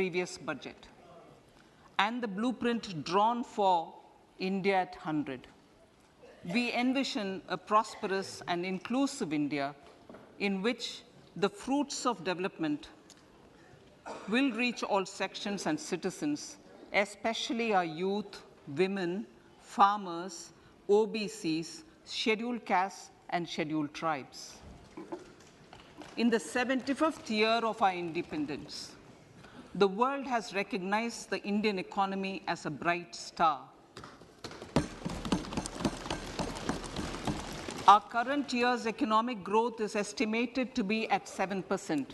previous budget and the blueprint drawn for India at 100. We envision a prosperous and inclusive India in which the fruits of development will reach all sections and citizens, especially our youth, women, farmers, OBCs, scheduled castes, and scheduled tribes. In the 75th year of our independence, the world has recognized the Indian economy as a bright star. Our current year's economic growth is estimated to be at 7%.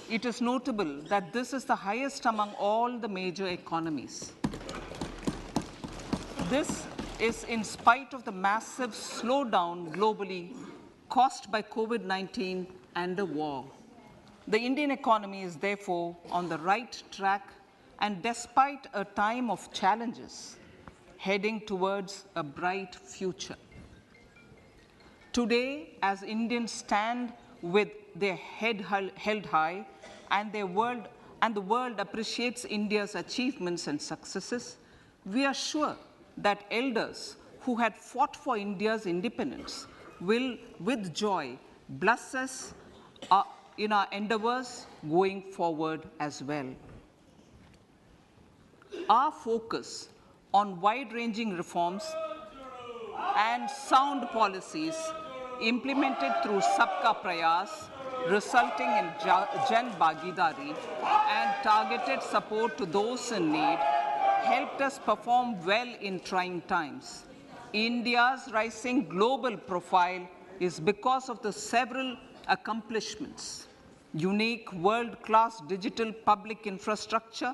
It is notable that this is the highest among all the major economies. This is in spite of the massive slowdown globally caused by COVID-19 and the war. The Indian economy is therefore on the right track and despite a time of challenges, heading towards a bright future. Today, as Indians stand with their head held high and the world appreciates India's achievements and successes, we are sure that elders who had fought for India's independence will, with joy, bless us in our endeavors going forward as well. Our focus on wide-ranging reforms and sound policies implemented through Sabka Prayas, resulting in Jan Bhagidari and targeted support to those in need, helped us perform well in trying times. India's rising global profile is because of the several accomplishments. Unique world-class digital public infrastructure,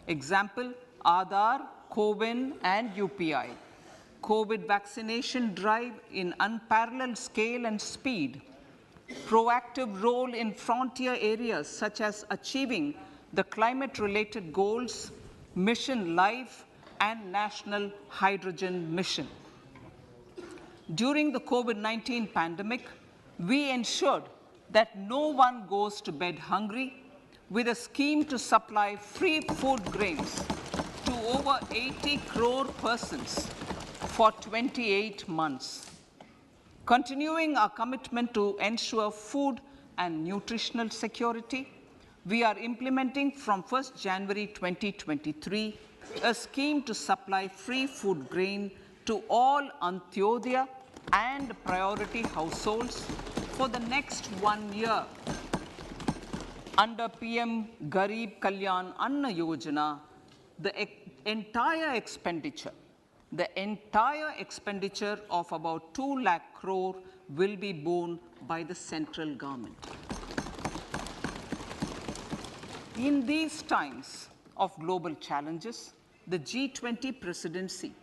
example, Aadhaar, CoWIN, and UPI. COVID vaccination drive in unparalleled scale and speed. Proactive role in frontier areas such as achieving the climate-related goals, Mission Life, and National Hydrogen Mission. During the COVID-19 pandemic, we ensured that no one goes to bed hungry with a scheme to supply free food grains to over 80 crore persons for 28 months. Continuing our commitment to ensure food and nutritional security, we are implementing from 1st January 2023 a scheme to supply free food grain to all Antyodaya and priority households for the next 1 year. Under PM Garib Kalyan Anna Yojana, the entire expenditure of about 2 lakh crore will be borne by the central government. In these times of global challenges, the G20 presidency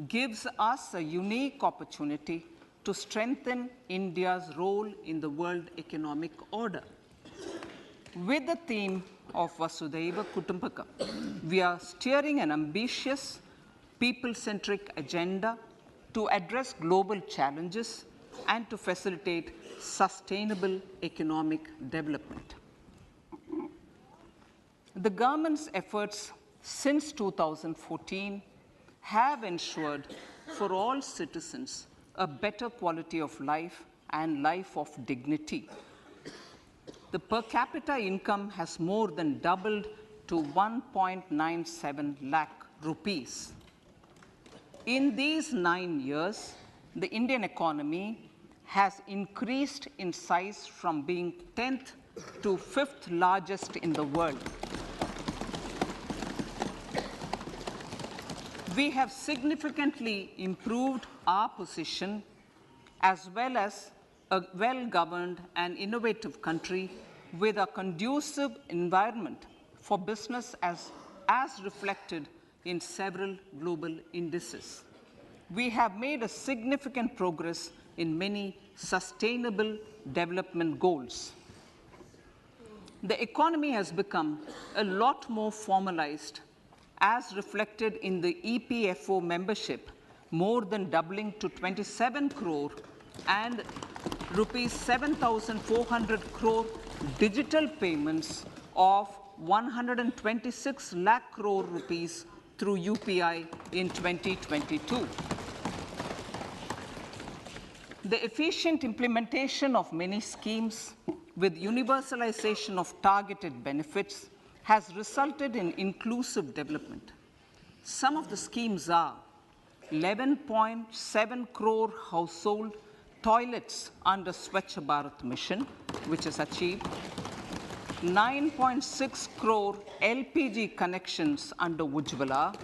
gives us a unique opportunity to strengthen India's role in the world economic order. With the theme of Vasudhaiva Kutumbakam, we are steering an ambitious, people-centric agenda to address global challenges and to facilitate sustainable economic development. The government's efforts since 2014 have ensured for all citizens a better quality of life and life of dignity. The per capita income has more than doubled to 1.97 lakh rupees. In these 9 years, the Indian economy has increased in size from being 10th to 5th largest in the world. We have significantly improved our position as well as a well-governed and innovative country with a conducive environment for business as reflected in several global indices. We have made a significant progress in many sustainable development goals. The economy has become a lot more formalized as reflected in the EPFO membership, more than doubling to 27 crore and rupees 7,400 crore digital payments of 126 lakh crore rupees through UPI in 2022. The efficient implementation of many schemes with universalization of targeted benefits has resulted in inclusive development. Some of the schemes are 11.7 crore household toilets under Swachh Bharat mission, which is achieved, 9.6 crore LPG connections under Ujjwala,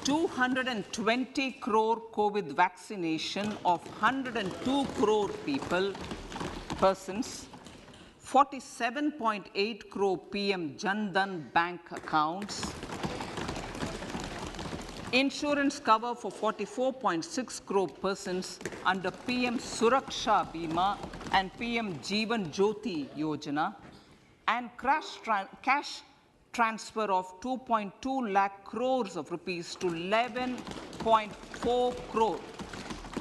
220 crore COVID vaccination of 102 crore persons, 47.8 crore PM Jan Dhan bank accounts, insurance cover for 44.6 crore persons under PM Suraksha Bima and PM Jeevan Jyoti Yojana, and cash transfer of 2.2 lakh crores of rupees to 11.4 crore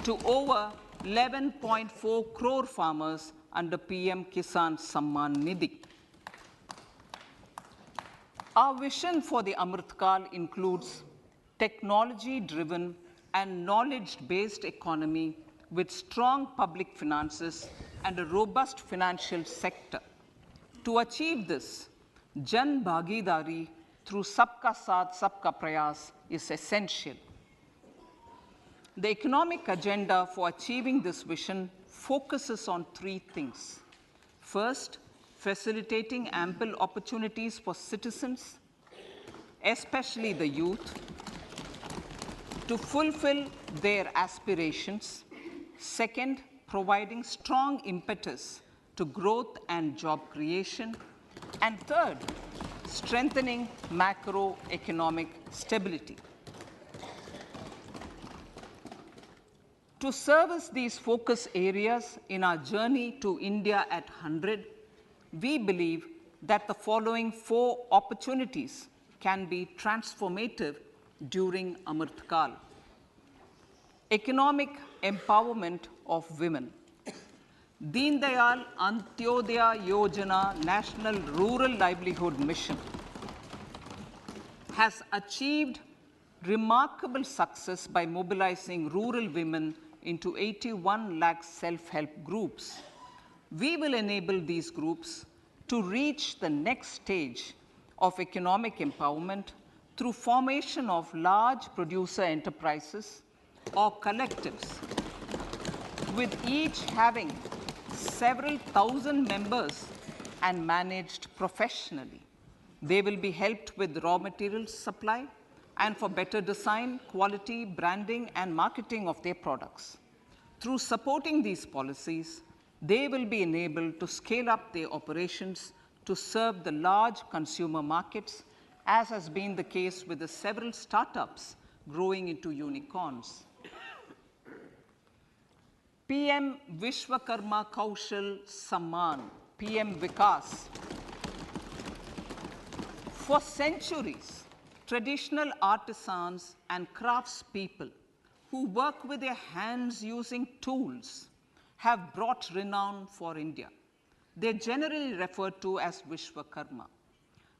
to over 11.4 crore farmers under PM Kisan Samman Nidhi. Our vision for the Amrit Kal includes technology-driven and knowledge-based economy with strong public finances and a robust financial sector. To achieve this, Jan Bhagidari through Sabka Saath, Sabka Prayas is essential. The economic agenda for achieving this vision focuses on three things. First, facilitating ample opportunities for citizens, especially the youth, to fulfill their aspirations. Second, providing strong impetus to growth and job creation. And third, strengthening macroeconomic stability. To service these focus areas in our journey to India at 100, we believe that the following 4 opportunities can be transformative during Amrit Kal. Economic empowerment of women. Deen Dayal Antyodaya Yojana National Rural Livelihood Mission has achieved remarkable success by mobilizing rural women into 81 lakh self-help groups. We will enable these groups to reach the next stage of economic empowerment through formation of large producer enterprises or collectives, with each having several thousand members and managed professionally. They will be helped with raw materials supply and for better design, quality, branding, and marketing of their products. Through supporting these policies, they will be enabled to scale up their operations to serve the large consumer markets, as has been the case with the several startups growing into unicorns. PM Vishwakarma Kaushal Samman, PM Vikas. For centuries, traditional artisans and craftspeople who work with their hands using tools have brought renown for India. They're generally referred to as Vishwakarma.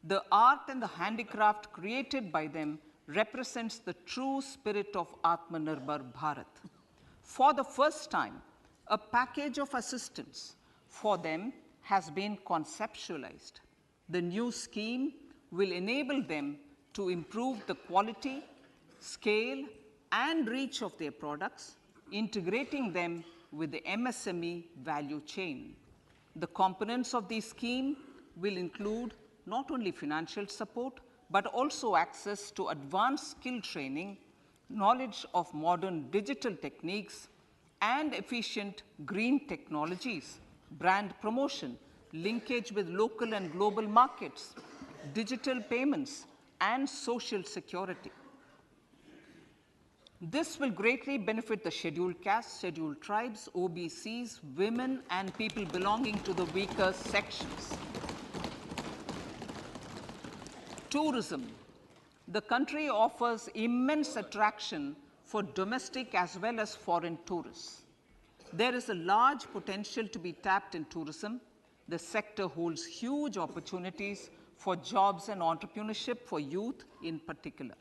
The art and the handicraft created by them represents the true spirit of Atmanirbhar Bharat. For the first time, a package of assistance for them has been conceptualized. The new scheme will enable them to improve the quality, scale, and reach of their products, integrating them with the MSME value chain. The components of this scheme will include not only financial support, but also access to advanced skill training, knowledge of modern digital techniques, and efficient green technologies, brand promotion, linkage with local and global markets, digital payments, and social security. This will greatly benefit the scheduled castes, scheduled tribes, OBCs, women, and people belonging to the weaker sections. Tourism. The country offers immense attraction for domestic as well as foreign tourists. There is a large potential to be tapped in tourism, The sector holds huge opportunities for jobs and entrepreneurship for youth in particular.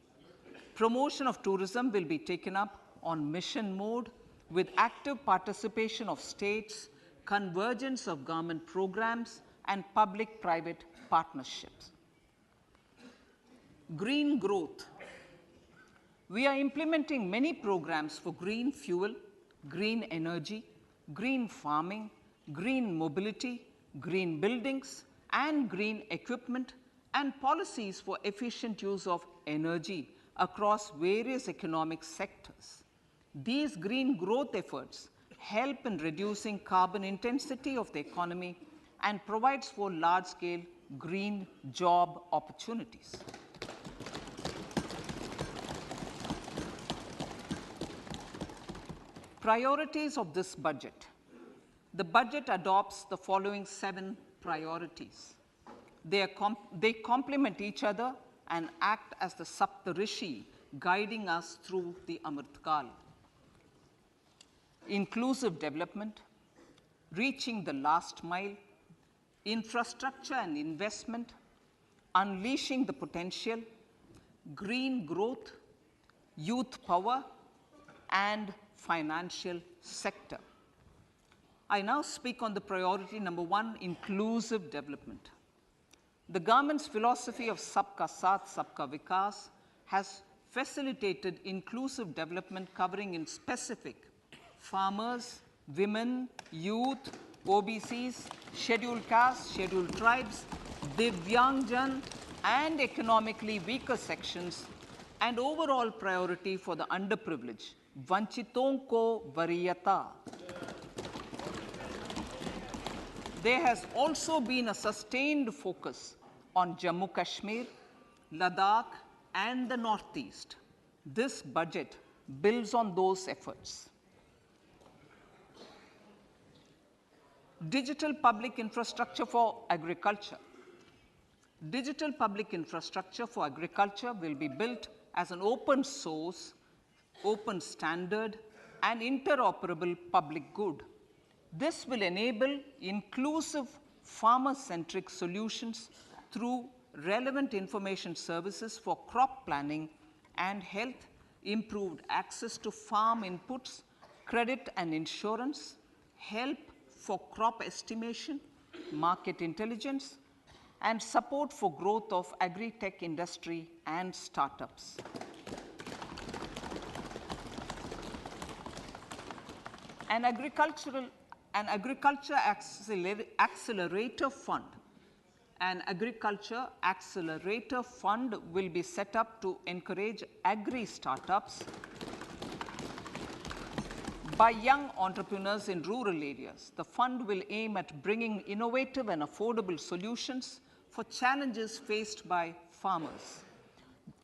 Promotion of tourism will be taken up on mission mode with active participation of states, convergence of government programs, and public-private partnerships. Green growth. We are implementing many programs for green fuel, green energy, green farming, green mobility, green buildings, and green equipment, and policies for efficient use of energy across various economic sectors. These green growth efforts help in reducing carbon intensity of the economy and provides for large-scale green job opportunities. Priorities of this budget. The budget adopts the following 7 priorities. They complement each other and act as the Saptarishi guiding us through the Amritkal. Inclusive development, reaching the last mile, infrastructure and investment, unleashing the potential, green growth, youth power, and financial sector. I now speak on the priority number 1, inclusive development. The government's philosophy of Sabka Saath, Sabka Vikas has facilitated inclusive development covering in specific farmers, women, youth, OBCs, scheduled castes, scheduled tribes, Divyangjan, and economically weaker sections, and overall priority for the underprivileged, Vanchiton ko Variyata. There has also been a sustained focus on Jammu Kashmir, Ladakh, and the Northeast. This budget builds on those efforts. Digital public infrastructure for agriculture. Digital public infrastructure for agriculture will be built as an open source, open standard, and interoperable public good. This will enable inclusive farmer-centric solutions through relevant information services for crop planning and health, improved access to farm inputs, credit and insurance, help for crop estimation, market intelligence, and support for growth of agri-tech industry and startups. An agriculture accelerator fund. An agriculture accelerator fund will be set up to encourage agri startups by young entrepreneurs in rural areas. The fund will aim at bringing innovative and affordable solutions for challenges faced by farmers.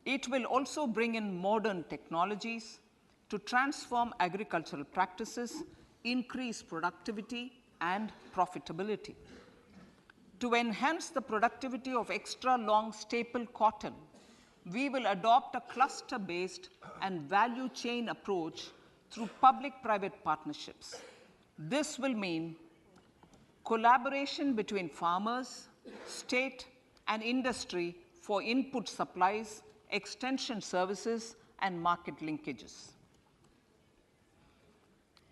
It will also bring in modern technologies to transform agricultural practices, increase productivity and profitability. To enhance the productivity of extra long staple cotton, we will adopt a cluster-based and value chain approach through public-private partnerships. This will mean collaboration between farmers, state, and industry for input supplies, extension services, and market linkages.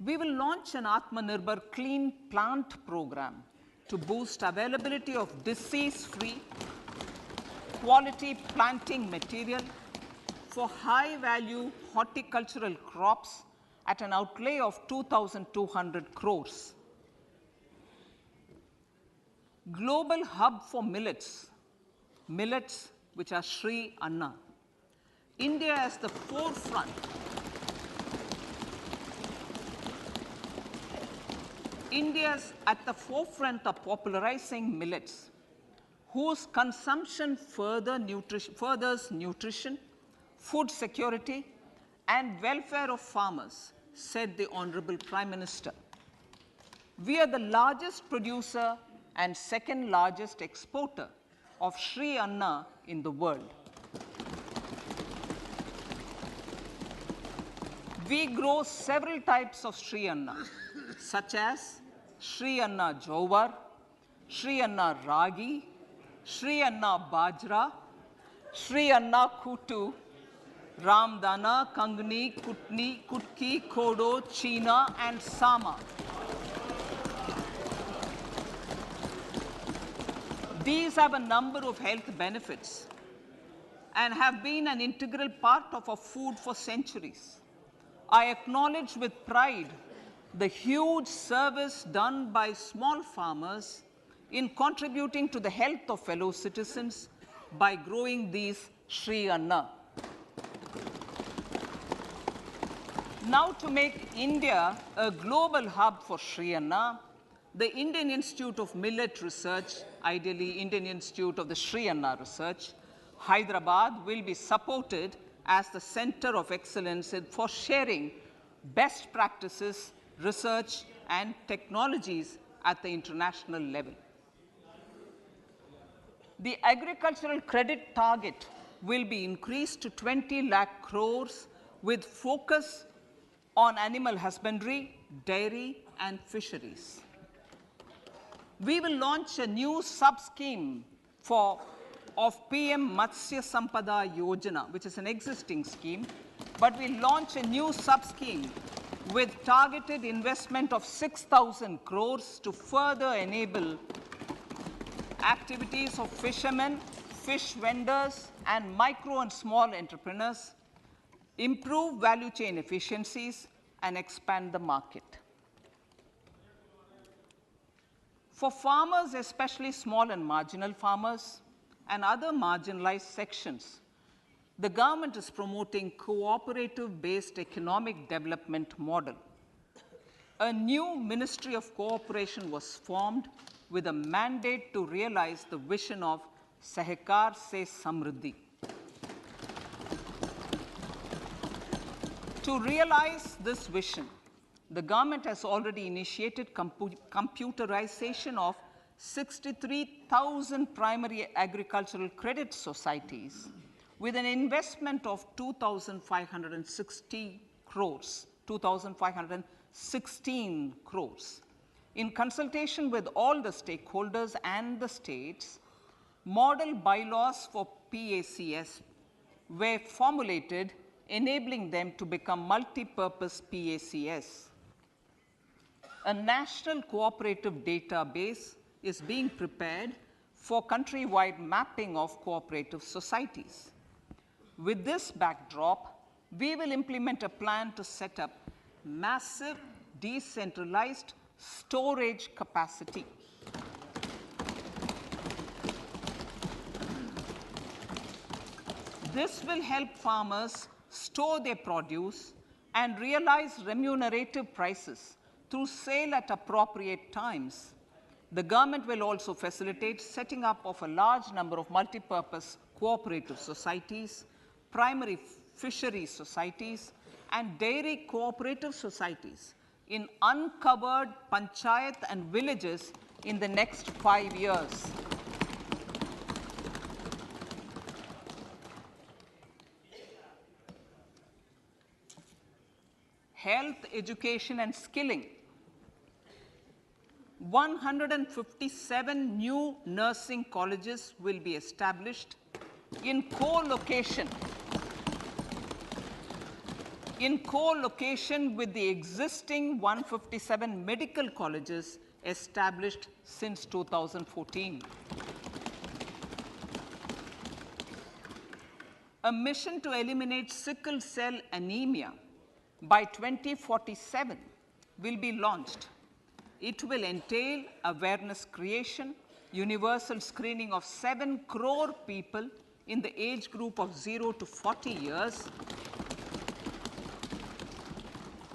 We will launch an Atmanirbhar Clean Plant program to boost availability of disease-free, quality planting material for high-value horticultural crops at an outlay of 2,200 crores. Global hub for millets, which are Sri Anna. India is the forefront. India is at the forefront of popularizing millets, whose consumption furthers nutrition, food security, and welfare of farmers, said the Honorable Prime Minister. We are the largest producer and second largest exporter of Sri Anna in the world. We grow several types of Sri Anna, such as Sri Anna Jowar, Shri Anna Ragi, Shri Anna Bajra, Shri Anna Kutu, Ramdana, Kangni, Kutni, Kutki, Kodo, China, and Sama. These have a number of health benefits and have been an integral part of our food for centuries. I acknowledge with pride the huge service done by small farmers in contributing to the health of fellow citizens by growing these Shri Anna. Now, to make India a global hub for Shri Anna, the Indian Institute of Millet Research, ideally Indian Institute of the Shri Anna Research, Hyderabad, will be supported as the center of excellence for sharing best practices, research, and technologies at the international level. The agricultural credit target will be increased to 20 lakh crores with focus on animal husbandry, dairy, and fisheries. We will launch a new sub-scheme of PM Matsya Sampada Yojana, which is an existing scheme, but we launch a new sub-scheme with targeted investment of 6,000 crores to further enable activities of fishermen, fish vendors, and micro and small entrepreneurs, improve value chain efficiencies, and expand the market. For farmers, especially small and marginal farmers and other marginalized sections, the government is promoting cooperative-based economic development model. A new Ministry of Cooperation was formed with a mandate to realize the vision of Sahakar Se Samriddhi. To realize this vision, the government has already initiated computerization of 63,000 primary agricultural credit societies with an investment of 2,560 crores, 2,516 crores. In consultation with all the stakeholders and the states, model bylaws for PACS were formulated, enabling them to become multi-purpose PACS. A national cooperative database is being prepared for countrywide mapping of cooperative societies. With this backdrop, we will implement a plan to set up massive decentralized storage capacity. This will help farmers store their produce and realize remunerative prices through sale at appropriate times. The government will also facilitate setting up of a large number of multi-purpose cooperative societies, primary fishery societies, and dairy cooperative societies in uncovered panchayat and villages in the next 5 years. Health, education, and skilling. 157 new nursing colleges will be established in co-location with the existing 157 medical colleges established since 2014. A mission to eliminate sickle cell anemia by 2047 will be launched. It will entail awareness creation, universal screening of 7 crore people in the age group of 0 to 40 years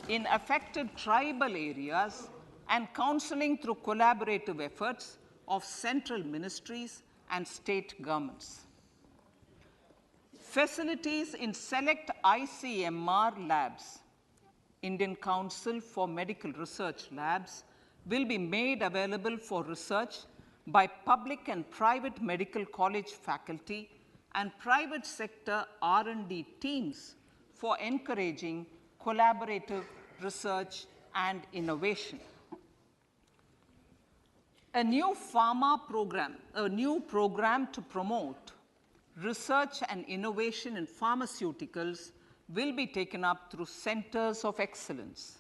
in affected tribal areas, and counseling through collaborative efforts of central ministries and state governments. Facilities in select ICMR labs, Indian Council for Medical Research Labs, will be made available for research by public and private medical college faculty and private sector R&D teams for encouraging collaborative research and innovation. A new program to promote research and innovation in pharmaceuticals will be taken up through centers of excellence.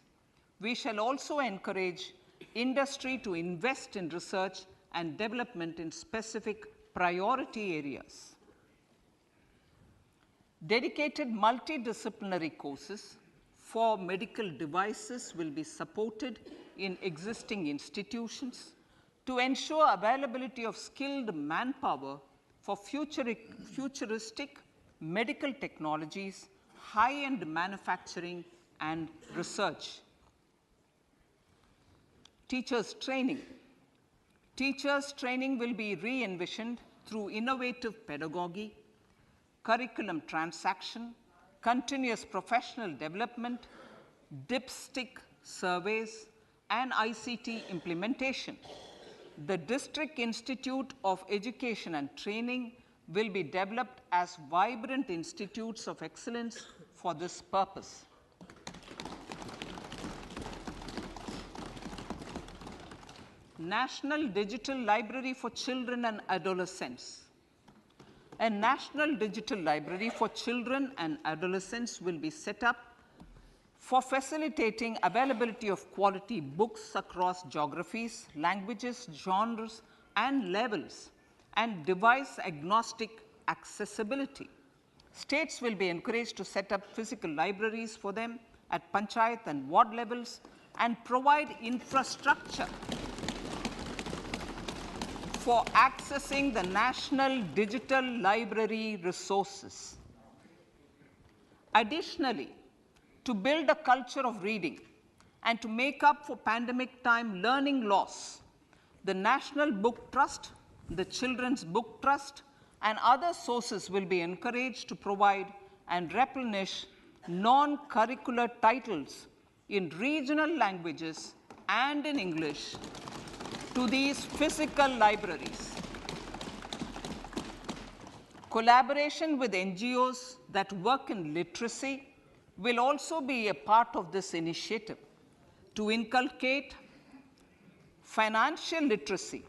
We shall also encourage industry to invest in research and development in specific priority areas. Dedicated multidisciplinary courses for medical devices will be supported in existing institutions to ensure availability of skilled manpower for futuristic medical technologies, high-end manufacturing, and research. Teachers training. Teachers training will be re-envisioned through innovative pedagogy, curriculum transaction, continuous professional development, dipstick surveys, and ICT implementation. The District Institute of Education and Training will be developed as vibrant institutes of excellence for this purpose. National Digital Library for Children and Adolescents. A National Digital Library for Children and Adolescents will be set up for facilitating availability of quality books across geographies, languages, genres, and levels, and device-agnostic accessibility. States will be encouraged to set up physical libraries for them at panchayat and ward levels and provide infrastructure for accessing the National Digital Library resources. Additionally, to build a culture of reading and to make up for pandemic time learning loss, the National Book Trust, the Children's Book Trust, and other sources will be encouraged to provide and replenish non-curricular titles in regional languages and in English to these physical libraries. Collaboration with NGOs that work in literacy will also be a part of this initiative. To inculcate financial literacy,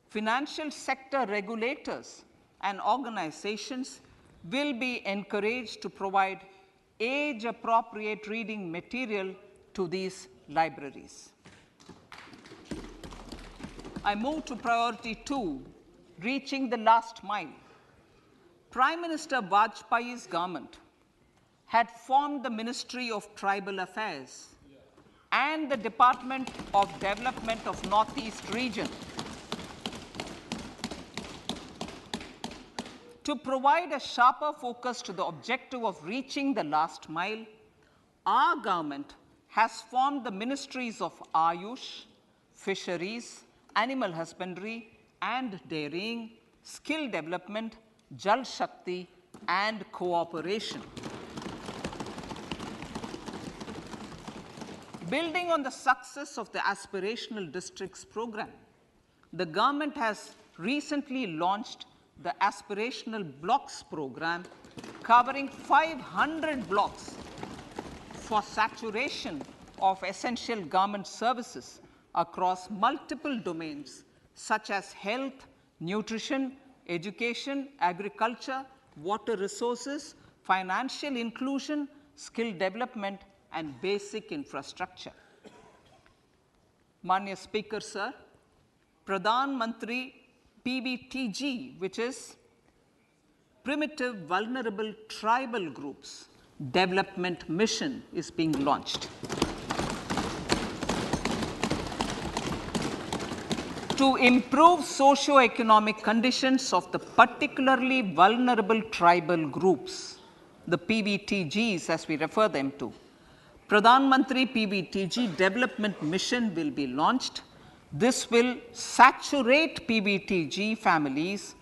financial sector regulators and organizations will be encouraged to provide age-appropriate reading material to these libraries. I move to priority 2, reaching the last mile. Prime Minister Vajpayee's government had formed the Ministry of Tribal Affairs and the Department of Development of Northeast Region to provide a sharper focus to the objective of reaching the last mile. Our government has formed the Ministries of Ayush, Fisheries, Animal Husbandry and Dairying, Skill Development, Jal Shakti, and Cooperation. Building on the success of the Aspirational Districts program, the government has recently launched the Aspirational Blocks program, covering 500 blocks for saturation of essential government services across multiple domains such as health, nutrition, education, agriculture, water resources, financial inclusion, skill development, and basic infrastructure. Manya Speaker, sir, Pradhan Mantri PVTG, which is Primitive Vulnerable Tribal Groups Development Mission, is being launched. To improve socio-economic conditions of the particularly vulnerable tribal groups, the PVTGs as we refer them to, Pradhan Mantri PVTG Development Mission will be launched. This will saturate PVTG families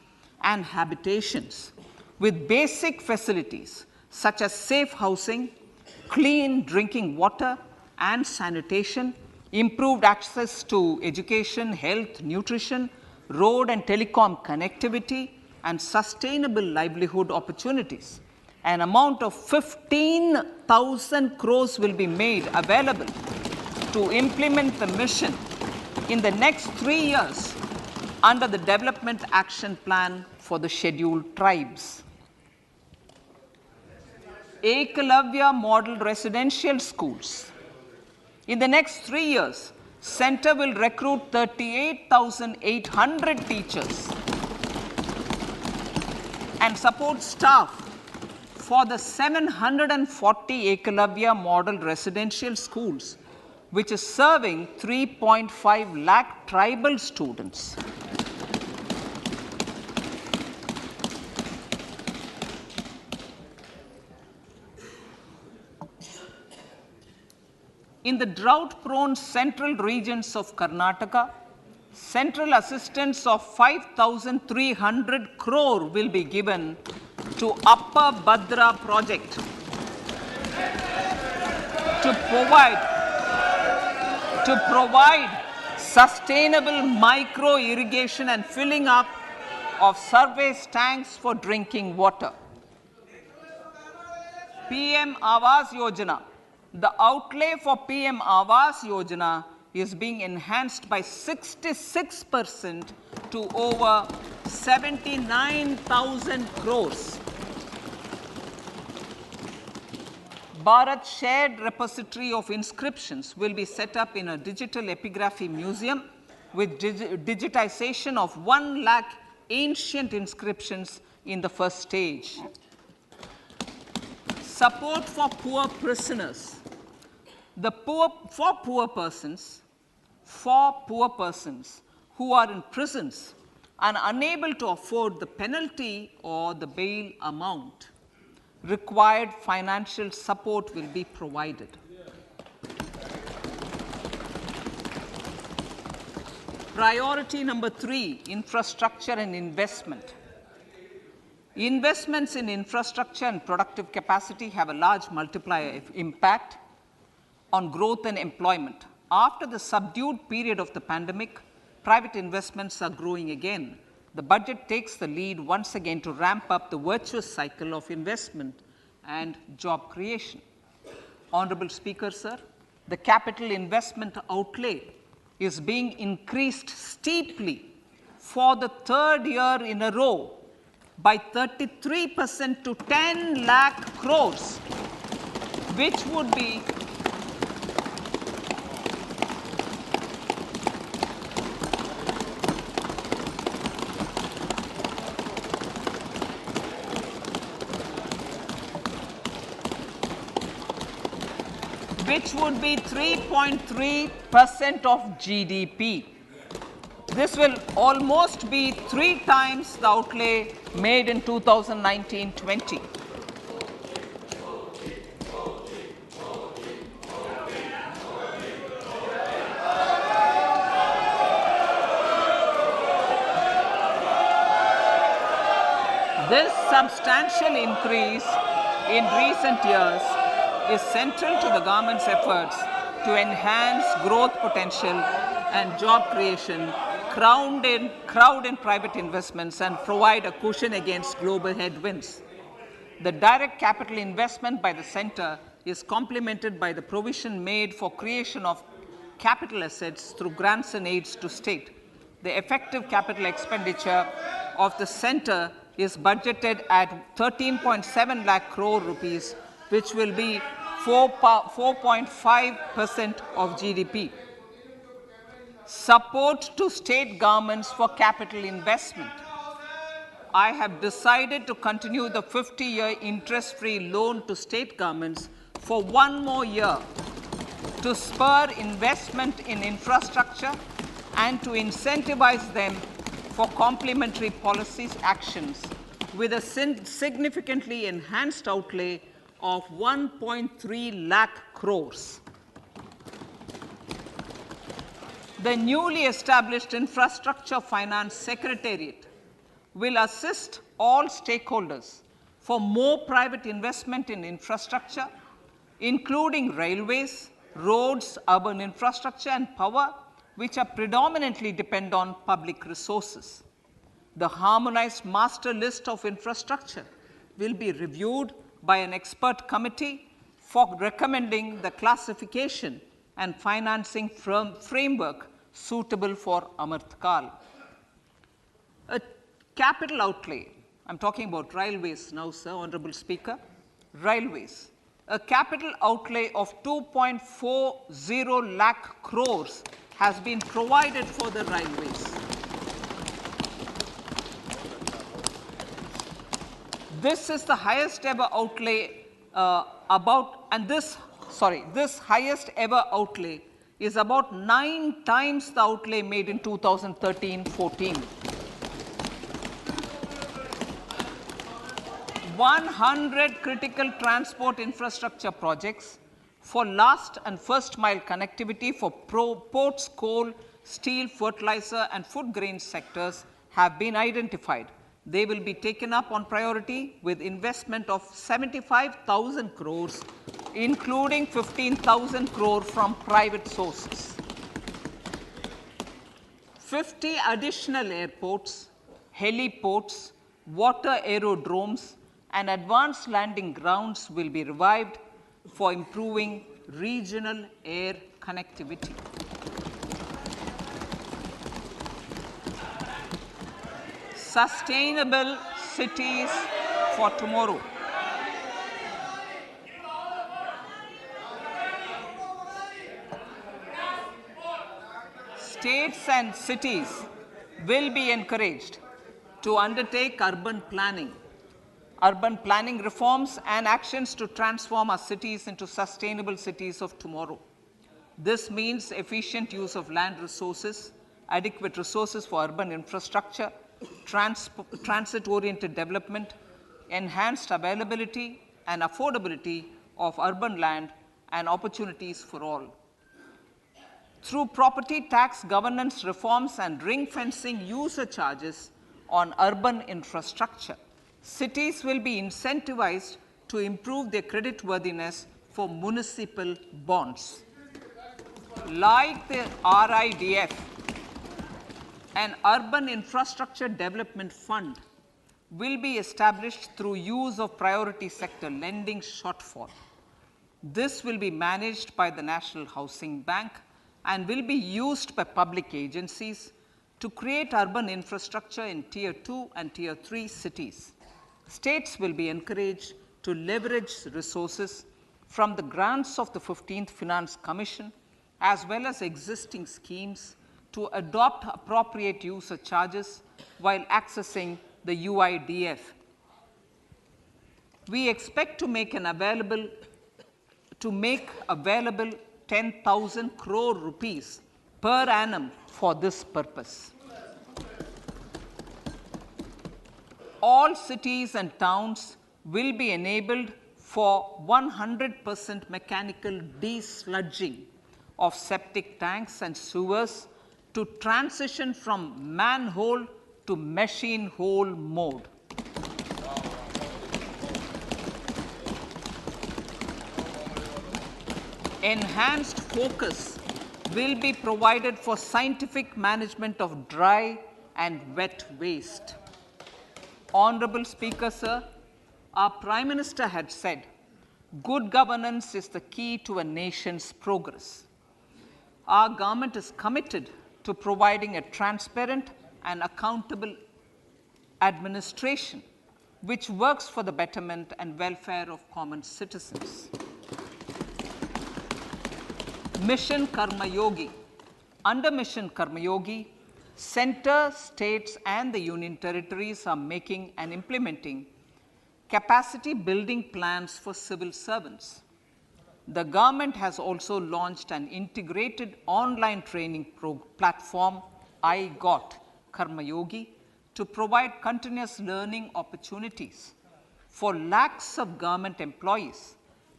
and habitations with basic facilities such as safe housing, clean drinking water and sanitation, improved access to education, health, nutrition, road and telecom connectivity, and sustainable livelihood opportunities. An amount of 15,000 crores will be made available to implement the mission in the next 3 years under the Development Action Plan for the Scheduled Tribes. Ekalavya Model Residential Schools. In the next 3 years, Center will recruit 38,800 teachers and support staff for the 740 Ekalavya Model Residential Schools, which is serving 3.5 lakh tribal students. In the drought-prone central regions of Karnataka, central assistance of 5,300 crore will be given to Upper Bhadra project to provide sustainable micro irrigation and filling up of surface tanks for drinking water. PM Awas Yojana. The outlay for PM Awas Yojana is being enhanced by 66% to over 79,000 crores. Bharat Shared Repository of Inscriptions will be set up in a digital epigraphy museum with digitization of 1 lakh ancient inscriptions in the first stage. Support for poor prisoners. For poor persons who are in prisons and unable to afford the penalty or the bail amount, required financial support will be provided. Priority number 3, infrastructure and investment. Investments in infrastructure and productive capacity have a large multiplier impact on growth and employment. After the subdued period of the pandemic, private investments are growing again. The budget takes the lead once again to ramp up the virtuous cycle of investment and job creation. Honorable Speaker, sir, the capital investment outlay is being increased steeply for the 3rd year in a row by 33% to 10 lakh crores, which would be which would be 3.3% of GDP. This will almost be 3 times the outlay made in 2019-20. This substantial increase in recent years is central to the government's efforts to enhance growth potential and job creation, crowd in private investments, and provide a cushion against global headwinds. The direct capital investment by the center is complemented by the provision made for creation of capital assets through grants and aids to state. The effective capital expenditure of the center is budgeted at 13.7 lakh crore rupees, which will be 4.5% of GDP. Support to state governments for capital investment. I have decided to continue the 50-year interest-free loan to state governments for 1 more year to spur investment in infrastructure and to incentivize them for complementary policies actions with a significantly enhanced outlay of 1.3 lakh crores. The newly established Infrastructure Finance Secretariat will assist all stakeholders for more private investment in infrastructure, including railways, roads, urban infrastructure, and power, which are predominantly depend on public resources. The harmonized master list of infrastructure will be reviewed by an expert committee for recommending the classification and financing framework suitable for Amarth Kal. A capital outlay, I'm talking about railways now, sir, Honorable Speaker, railways. A capital outlay of 2.40 lakh crores has been provided for the railways. This is the highest ever outlay this highest ever outlay is about 9 times the outlay made in 2013-14. 100 critical transport infrastructure projects for last and first mile connectivity for ports, coal, steel, fertilizer and food grain sectors have been identified. They will be taken up on priority with investment of 75,000 crores, including 15,000 crore from private sources. 50 additional airports, heliports, water aerodromes, and advanced landing grounds will be revived for improving regional air connectivity. Sustainable cities for tomorrow. States and cities will be encouraged to undertake urban planning reforms and actions to transform our cities into sustainable cities of tomorrow. This means efficient use of land resources, adequate resources for urban infrastructure, transit-oriented development, enhanced availability and affordability of urban land and opportunities for all. Through property tax governance reforms and ring-fencing user charges on urban infrastructure, cities will be incentivized to improve their creditworthiness for municipal bonds. Like the RIDF, an urban infrastructure development fund will be established through use of priority sector lending shortfall. This will be managed by the National Housing Bank and will be used by public agencies to create urban infrastructure in Tier 2 and Tier 3 cities. States will be encouraged to leverage resources from the grants of the 15th Finance Commission as well as existing schemes to adopt appropriate user charges while accessing the UIDF. We expect to make available 10,000 crore rupees per annum for this purpose. All cities and towns will be enabled for 100% mechanical desludging of septic tanks and sewers to transition from manhole to machine hole mode. Enhanced focus will be provided for scientific management of dry and wet waste. Honorable Speaker, sir, our Prime Minister had said, good governance is the key to a nation's progress. Our government is committed to providing a transparent and accountable administration which works for the betterment and welfare of common citizens. Mission Karma Yogi. Under Mission Karma Yogi, center, states and the union territories are making and implementing capacity building plans for civil servants. The government has also launched an integrated online training platform, I Got Karma Yogi, to provide continuous learning opportunities for lakhs of government employees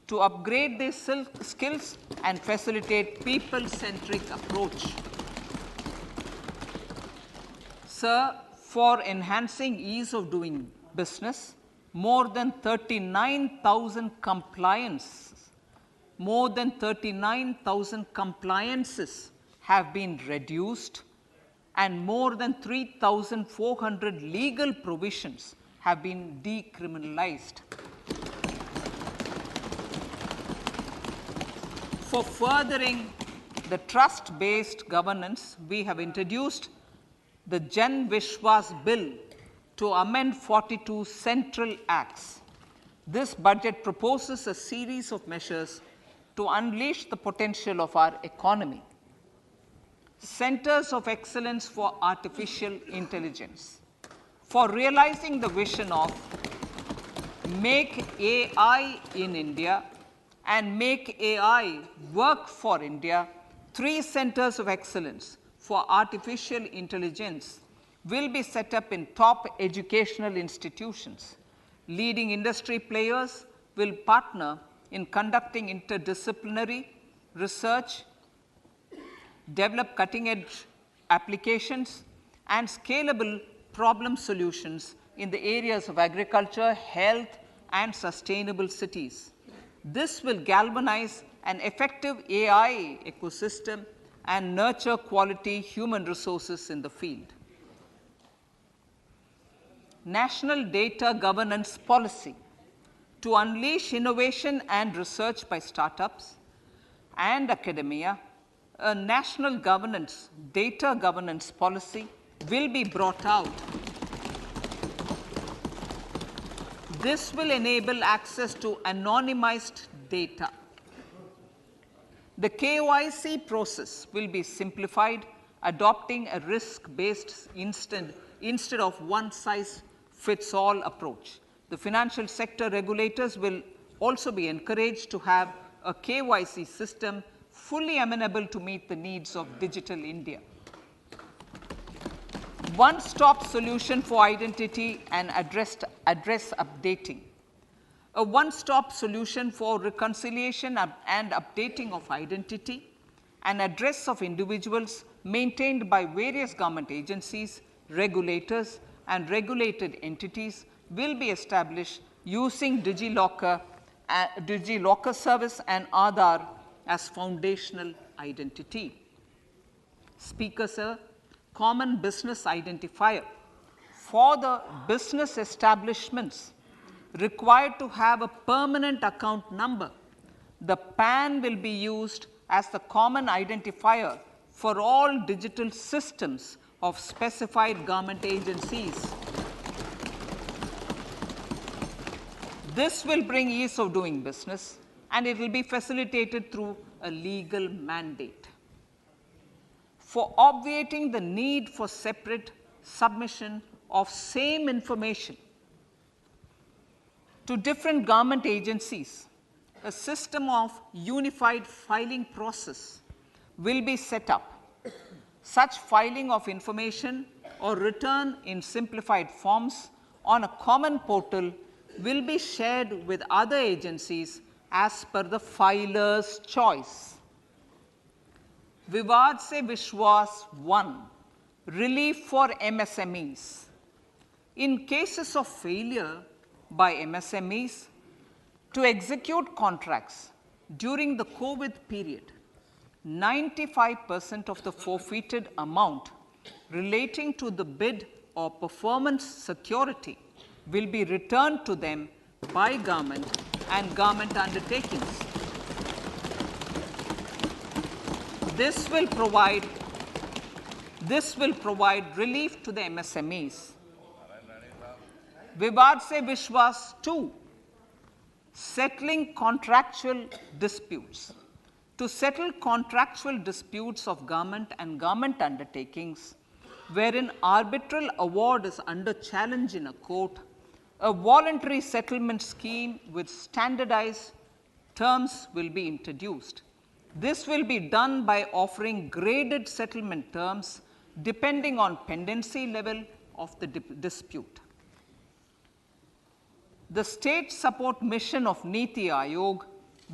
to upgrade their skills and facilitate people-centric approach. Sir, for enhancing ease of doing business, more than 39,000 compliances have been reduced and more than 3,400 legal provisions have been decriminalized. For furthering the trust-based governance, we have introduced the Jan Vishwas Bill to amend 42 central acts. This budget proposes a series of measures to unleash the potential of our economy. Centers of Excellence for Artificial Intelligence. For realizing the vision of Make AI in India and Make AI Work for India, 3 centers of excellence for artificial intelligence will be set up in top educational institutions. Leading industry players will partner in conducting interdisciplinary research, develop cutting-edge applications, and scalable problem solutions in the areas of agriculture, health, and sustainable cities. This will galvanize an effective AI ecosystem and nurture quality human resources in the field. National Data Governance Policy. To unleash innovation and research by startups and academia, a national data governance policy will be brought out. This will enable access to anonymized data. The KYC process will be simplified, adopting a risk-based instead of one-size-fits-all approach. The financial sector regulators will also be encouraged to have a KYC system fully amenable to meet the needs of digital India. One-stop solution for identity and address updating. A one-stop solution for reconciliation and updating of identity and address of individuals maintained by various government agencies, regulators, and regulated entities will be established using DigiLocker service and Aadhaar as foundational identity. Speaker, sir. Common business identifier. For the business establishments required to have a permanent account number, the PAN will be used as the common identifier for all digital systems of specified government agencies. This will bring ease of doing business, and it will be facilitated through a legal mandate. For obviating the need for separate submission of same information to different government agencies, a system of unified filing process will be set up. Such filing of information or return in simplified forms on a common portal will be shared with other agencies as per the filer's choice. Vivad Se Vishwas 1, relief for MSMEs. In cases of failure by MSMEs to execute contracts during the COVID period, 95% of the forfeited amount relating to the bid or performance security will be returned to them by government and government undertakings. This will provide relief to the MSMEs. Vivad Se Vishwas 2, settling contractual disputes. To settle contractual disputes of government and government undertakings, wherein arbitral award is under challenge in a court, a voluntary settlement scheme with standardized terms will be introduced. This will be done by offering graded settlement terms depending on pendency level of the dispute. The state support mission of Niti Aayog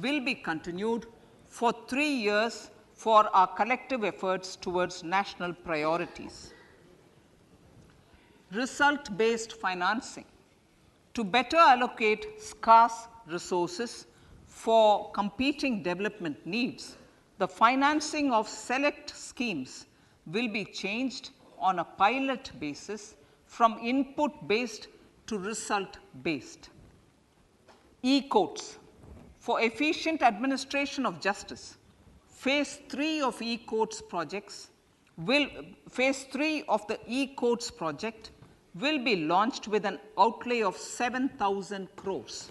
will be continued for 3 years for our collective efforts towards national priorities. Result-based financing. To better allocate scarce resources for competing development needs, the financing of select schemes will be changed on a pilot basis from input-based to result-based. E-courts. For efficient administration of justice, phase 3 of e-courts projects Phase 3 of the e-courts project will be launched with an outlay of 7,000 crores.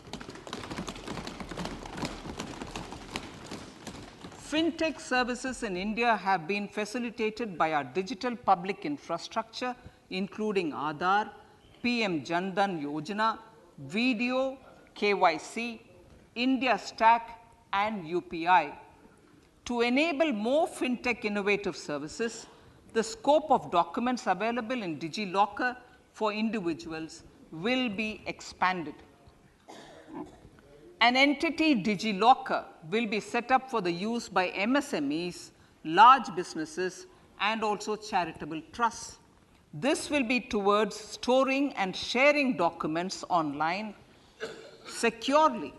Fintech services in India have been facilitated by our digital public infrastructure, including Aadhaar, PM Jan Dhan Yojana, Video, KYC, India Stack, and UPI. To enable more fintech innovative services, the scope of documents available in DigiLocker for individuals will be expanded. An entity, DigiLocker, will be set up for the use by MSMEs, large businesses, and also charitable trusts. This will be towards storing and sharing documents online securely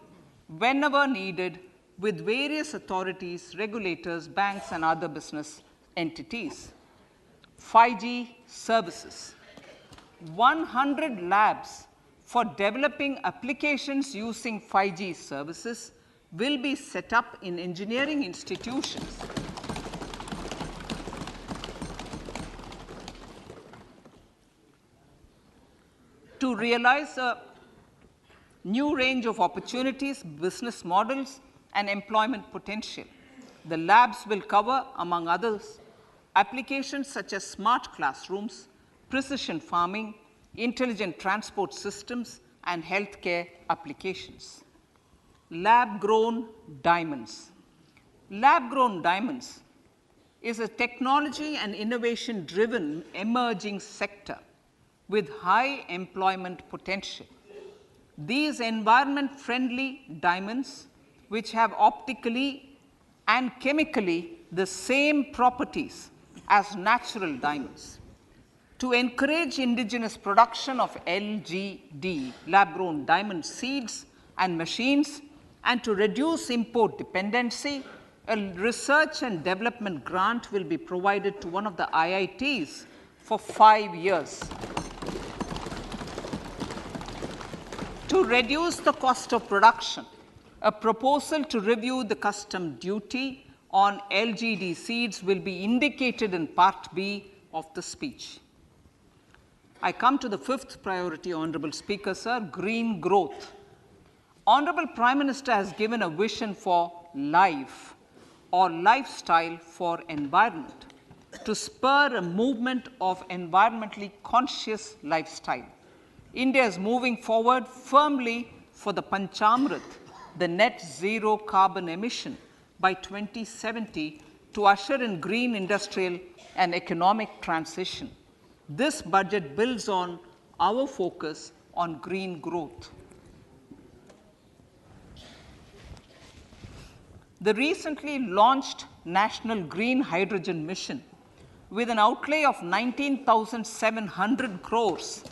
whenever needed with various authorities, regulators, banks, and other business entities. 5G services. 100 labs for developing applications using 5G services will be set up in engineering institutions. To realize a new range of opportunities, business models, and employment potential. The labs will cover, among others, applications such as smart classrooms, precision farming, intelligent transport systems, and healthcare applications. Lab-grown diamonds. Lab-grown diamonds is a technology and innovation-driven emerging sector with high employment potential. These environment-friendly diamonds, which have optically and chemically the same properties as natural diamonds. To encourage indigenous production of LGD, lab-grown diamond seeds and machines, and to reduce import dependency, a research and development grant will be provided to one of the IITs for 5 years. To reduce the cost of production, a proposal to review the custom duty on LGD seeds will be indicated in Part B of the speech. I come to the fifth priority, Honorable Speaker, sir, green growth. Honorable Prime Minister has given a vision for life or lifestyle for environment to spur a movement of environmentally conscious lifestyle. India is moving forward firmly for the Panchamrit, the net zero carbon emission by 2070 to usher in green industrial and economic transition. This budget builds on our focus on green growth. The recently launched National Green Hydrogen Mission, with an outlay of 19,700 crores,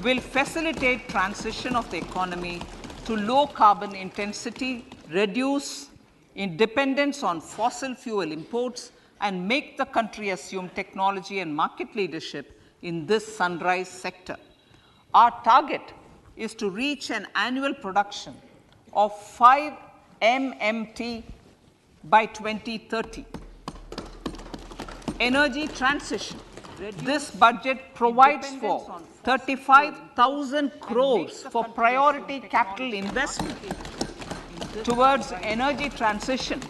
will facilitate transition of the economy to low carbon intensity, reduce dependence on fossil fuel imports, and make the country assume technology and market leadership in this sunrise sector. Our target is to reach an annual production of 5 MMT by 2030. Energy transition. This budget provides for 35,000 crores for priority capital investment towards energy transition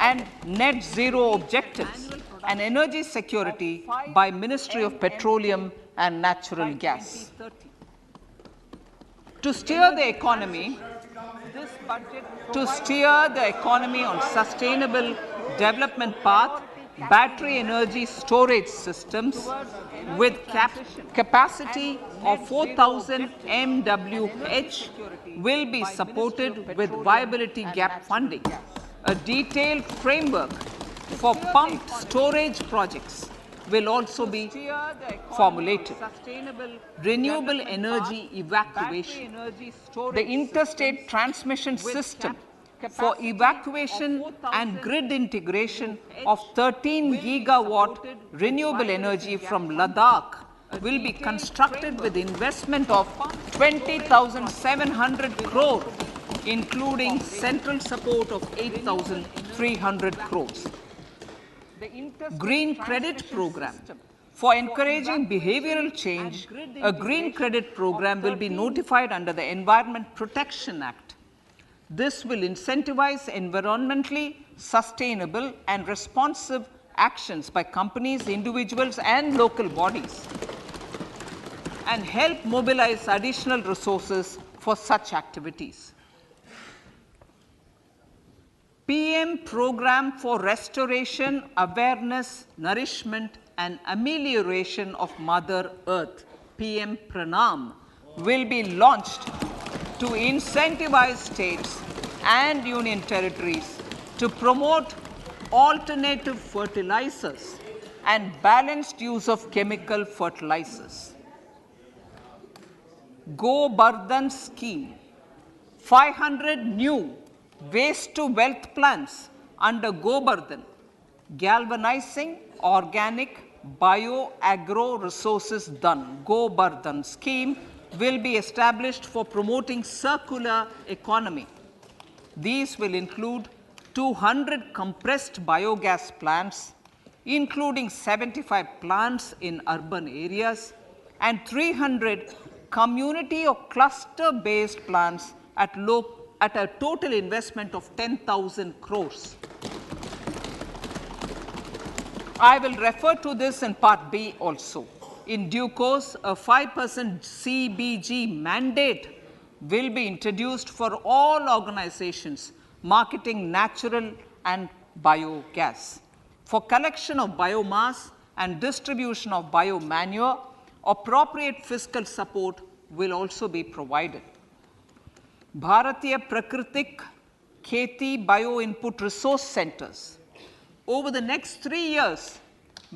and net zero objectives and energy security by Ministry of Petroleum and Natural Gas. To steer the economy on sustainable development path, battery energy storage systems with capacity of 4,000 MWH will be supported with viability gap funding. A detailed framework for pumped storage projects will also be formulated. Renewable energy evacuation. The interstate transmission system for evacuation and grid integration of 13 gigawatt renewable energy from Ladakh will be constructed with investment of 20,700 crore, including central support of 8,300 crores. Green Credit Program. For encouraging behavioral change, a Green Credit Program will be notified under the Environment Protection Act. This will incentivize environmentally sustainable and responsive actions by companies, individuals, and local bodies, and help mobilize additional resources for such activities. PM Program for Restoration, Awareness, Nourishment, and Amelioration of Mother Earth, PM Pranam, will be launched to incentivize states and union territories to promote alternative fertilizers and balanced use of chemical fertilizers. Go Bardhan Scheme, 500 new waste to wealth plants under Go Bardhan, galvanizing organic bio-agro resources done. Go Bardhan scheme will be established for promoting circular economy. These will include 200 compressed biogas plants, including 75 plants in urban areas, and 300 community or cluster-based plants at a total investment of 10,000 crores. I will refer to this in Part B also. In due course, a 5% CBG mandate will be introduced for all organizations marketing natural and biogas. For collection of biomass and distribution of biomanure, appropriate fiscal support will also be provided. Bharatiya Prakritik Kheti Bio Input Resource Centers. Over the next 3 years,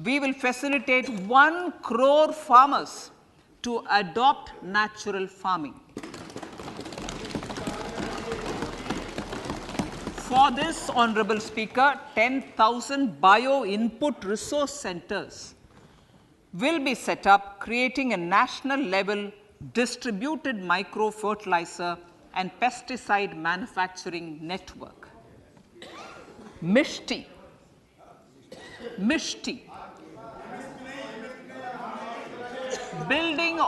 we will facilitate 1 crore farmers to adopt natural farming. For this, Honorable Speaker, 10,000 bio input resource centers will be set up, creating a national level distributed micro fertilizer and pesticide manufacturing network. Mishti. Building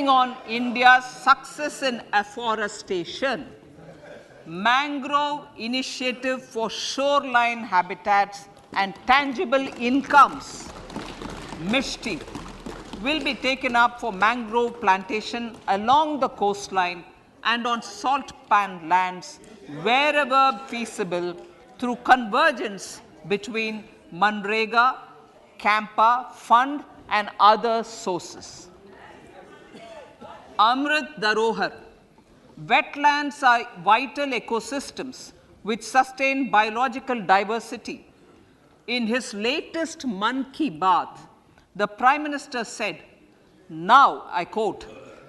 on India's success in afforestation, mangrove initiative for shoreline habitats and tangible incomes, Mishti, will be taken up for mangrove plantation along the coastline and on salt pan lands wherever feasible through convergence between Manrega, Campa Fund and other sources. Amrit Dharohar. Wetlands are vital ecosystems which sustain biological diversity. In his latest Mann Ki Baat, the Prime Minister said, now, I quote,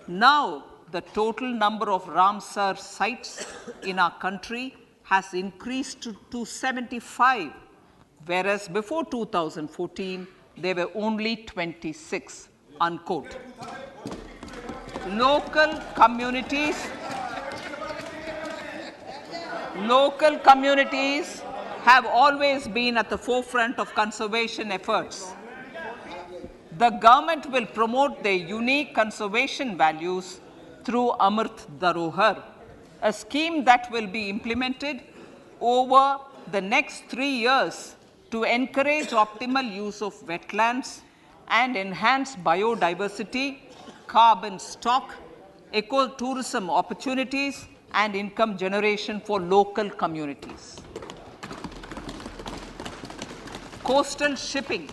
now the total number of Ramsar sites in our country has increased to 75, whereas before 2014, there were only 26, unquote. Local communities have always been at the forefront of conservation efforts. The government will promote their unique conservation values through Amrit Dharohar, a scheme that will be implemented over the next 3 years to encourage optimal use of wetlands and enhance biodiversity, carbon stock, ecotourism opportunities, and income generation for local communities. Coastal shipping.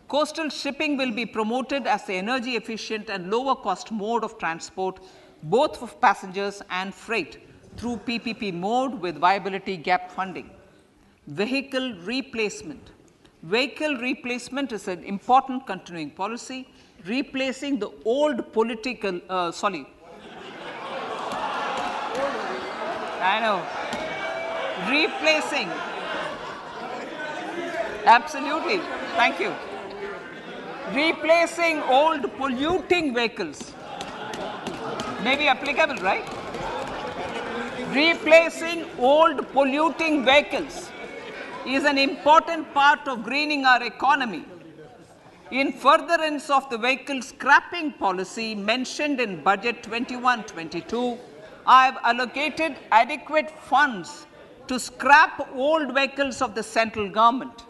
Coastal shipping will be promoted as the energy efficient and lower cost mode of transport, both for passengers and freight, through PPP mode with viability gap funding. Vehicle replacement. Vehicle replacement is an important continuing policy, replacing the old political, replacing, absolutely, thank you. Replacing old polluting vehicles. May be applicable, right? Replacing old polluting vehicles is an important part of greening our economy. In furtherance of the vehicle scrapping policy mentioned in Budget 21-22, I have allocated adequate funds to scrap old vehicles of the central government.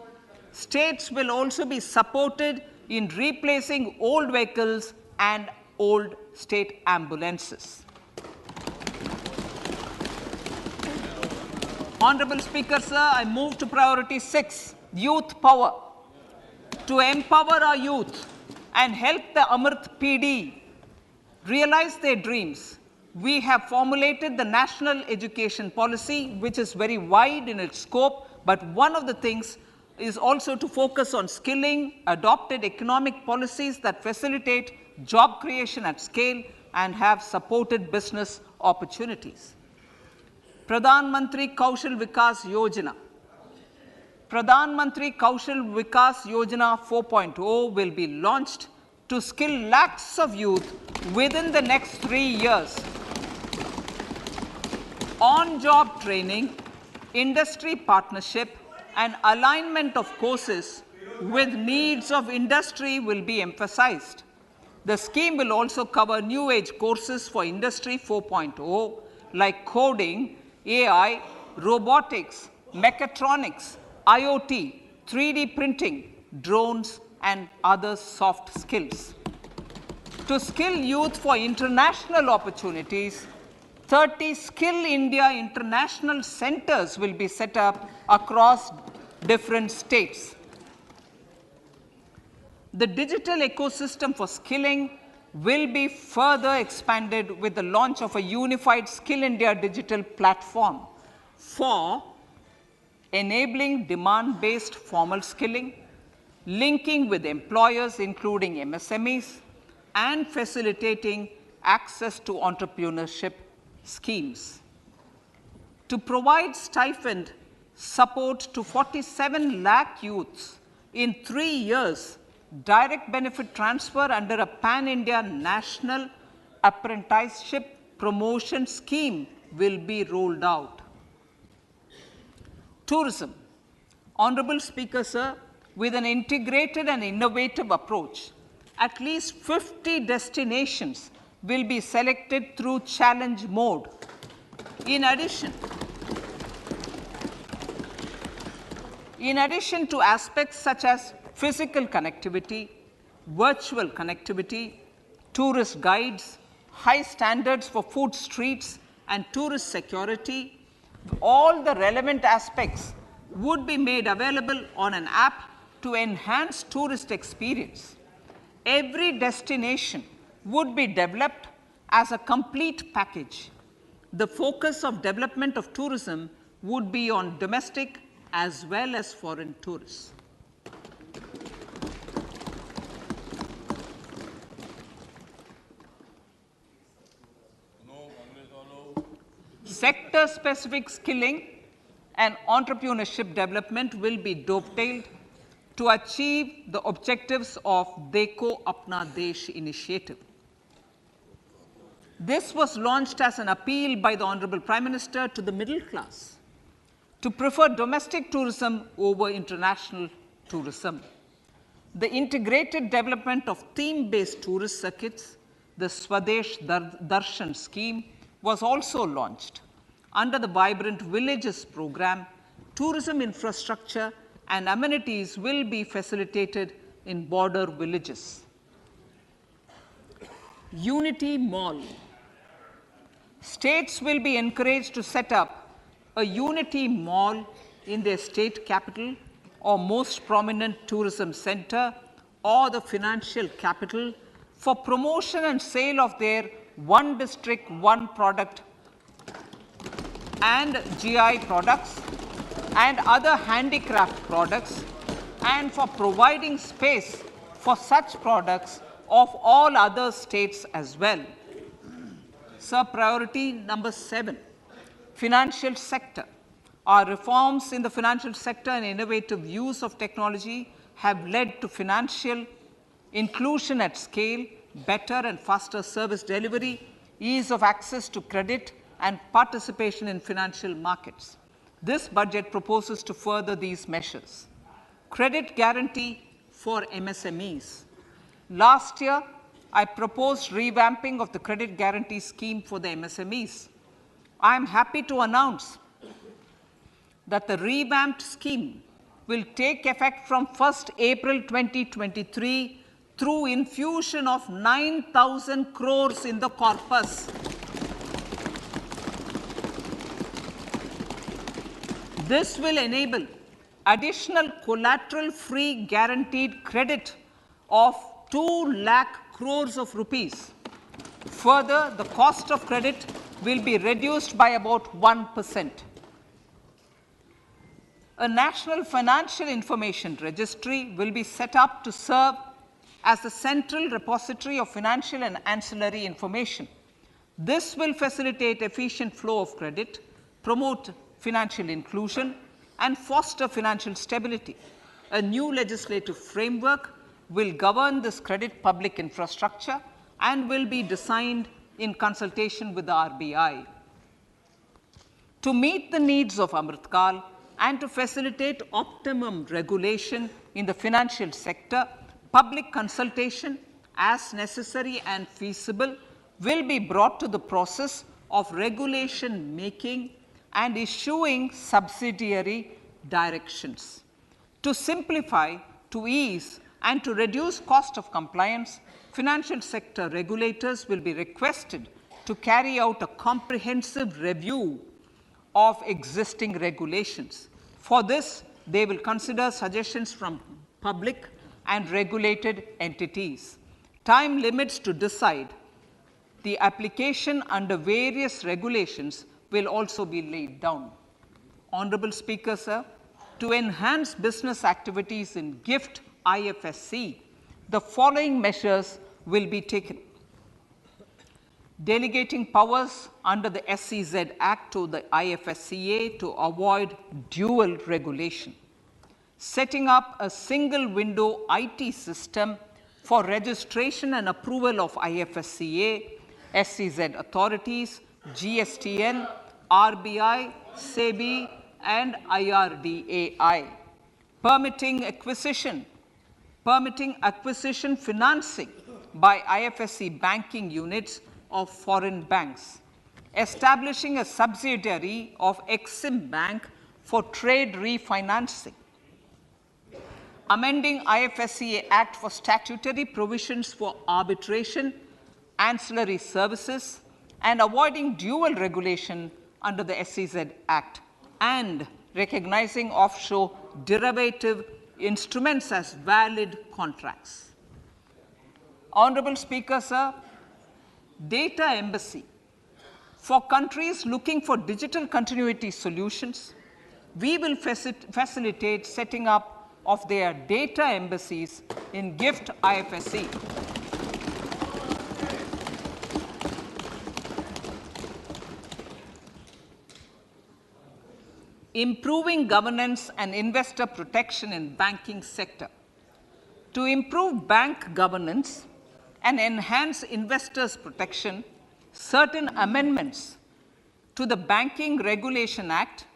States will also be supported in replacing old vehicles and old state ambulances. Honorable Speaker, sir, I move to priority 6, youth power. To empower our youth and help the Amrit PD realize their dreams, we have formulated the National Education Policy, which is very wide in its scope, but one of the things is also to focus on skilling, adopted economic policies that facilitate job creation at scale and have supported business opportunities. Pradhan Mantri Kaushal Vikas Yojana. Pradhan Mantri Kaushal Vikas Yojana 4.0 will be launched to skill lakhs of youth within the next 3 years. On-job training, industry partnership, and alignment of courses with needs of industry will be emphasized. The scheme will also cover new age courses for Industry 4.0 like coding, AI, robotics, mechatronics, IoT, 3D printing, drones, and other soft skills. To skill youth for international opportunities, 30 Skill India International Centers will be set up across different states. The digital ecosystem for skilling will be further expanded with the launch of a unified Skill India digital platform for enabling demand-based formal skilling, linking with employers including MSMEs, and facilitating access to entrepreneurship schemes. To provide stipend support to 47 lakh youths in 3 years, direct benefit transfer under a pan-India national apprenticeship promotion scheme will be rolled out. Tourism. Honorable Speaker, sir, with an integrated and innovative approach, at least 50 destinations will be selected through challenge mode. In addition to aspects such as physical connectivity, virtual connectivity, tourist guides, high standards for food streets, and tourist security, all the relevant aspects would be made available on an app to enhance tourist experience. Every destination would be developed as a complete package. The focus of development of tourism would be on domestic as well as foreign tourists. Sector-specific skilling and entrepreneurship development will be dovetailed to achieve the objectives of Dekho Apna Desh initiative. This was launched as an appeal by the Honorable Prime Minister to the middle class to prefer domestic tourism over international tourism. The integrated development of theme-based tourist circuits, the Swadesh Darshan scheme, was also launched. Under the Vibrant Villages program, tourism infrastructure and amenities will be facilitated in border villages. Unity Mall. States will be encouraged to set up a Unity Mall in their state capital or most prominent tourism center or the financial capital for promotion and sale of their one district, one product and GI products and other handicraft products, and for providing space for such products of all other states as well. Sir, priority number 7, financial sector. Our reforms in the financial sector and innovative use of technology have led to financial inclusion at scale, better and faster service delivery, ease of access to credit, and participation in financial markets. This budget proposes to further these measures. Credit guarantee for MSMEs. Last year, I proposed revamping of the credit guarantee scheme for the MSMEs. I am happy to announce that the revamped scheme will take effect from 1st April 2023 through infusion of 9,000 crores in the corpus. This will enable additional collateral-free guaranteed credit of 2 lakh crores of rupees. Further, the cost of credit will be reduced by about 1%. A National Financial Information Registry will be set up to serve as the central repository of financial and ancillary information. This will facilitate efficient flow of credit, promote financial inclusion, and foster financial stability. A new legislative framework will govern this credit public infrastructure and will be designed in consultation with the RBI. To meet the needs of Amrit Kal and to facilitate optimum regulation in the financial sector, public consultation, as necessary and feasible, will be brought to the process of regulation making and issuing subsidiary directions. To simplify, to ease, and to reduce cost of compliance, financial sector regulators will be requested to carry out a comprehensive review of existing regulations. For this, they will consider suggestions from public and regulated entities. Time limits to decide the application under various regulations will also be laid down. Honorable Speaker, sir, to enhance business activities in GIFT IFSC, the following measures will be taken. Delegating powers under the SEZ Act to the IFSCA to avoid dual regulation. Setting up a single window IT system for registration and approval of IFSCA, SEZ authorities, GSTN, RBI, SEBI, and IRDAI. Permitting acquisition financing by IFSC banking units of foreign banks. Establishing a subsidiary of Exim Bank for trade refinancing. Amending IFSCA Act for statutory provisions for arbitration, ancillary services, and avoiding dual regulation under the SEZ Act, and recognizing offshore derivative instruments as valid contracts. Honorable Speaker, sir, data embassy. For countries looking for digital continuity solutions, we will facilitate setting up of their data embassies in GIFT IFSC. Improving governance and investor protection in banking sector. To improve bank governance and enhance investors' protection, certain amendments to the Banking Regulation Act,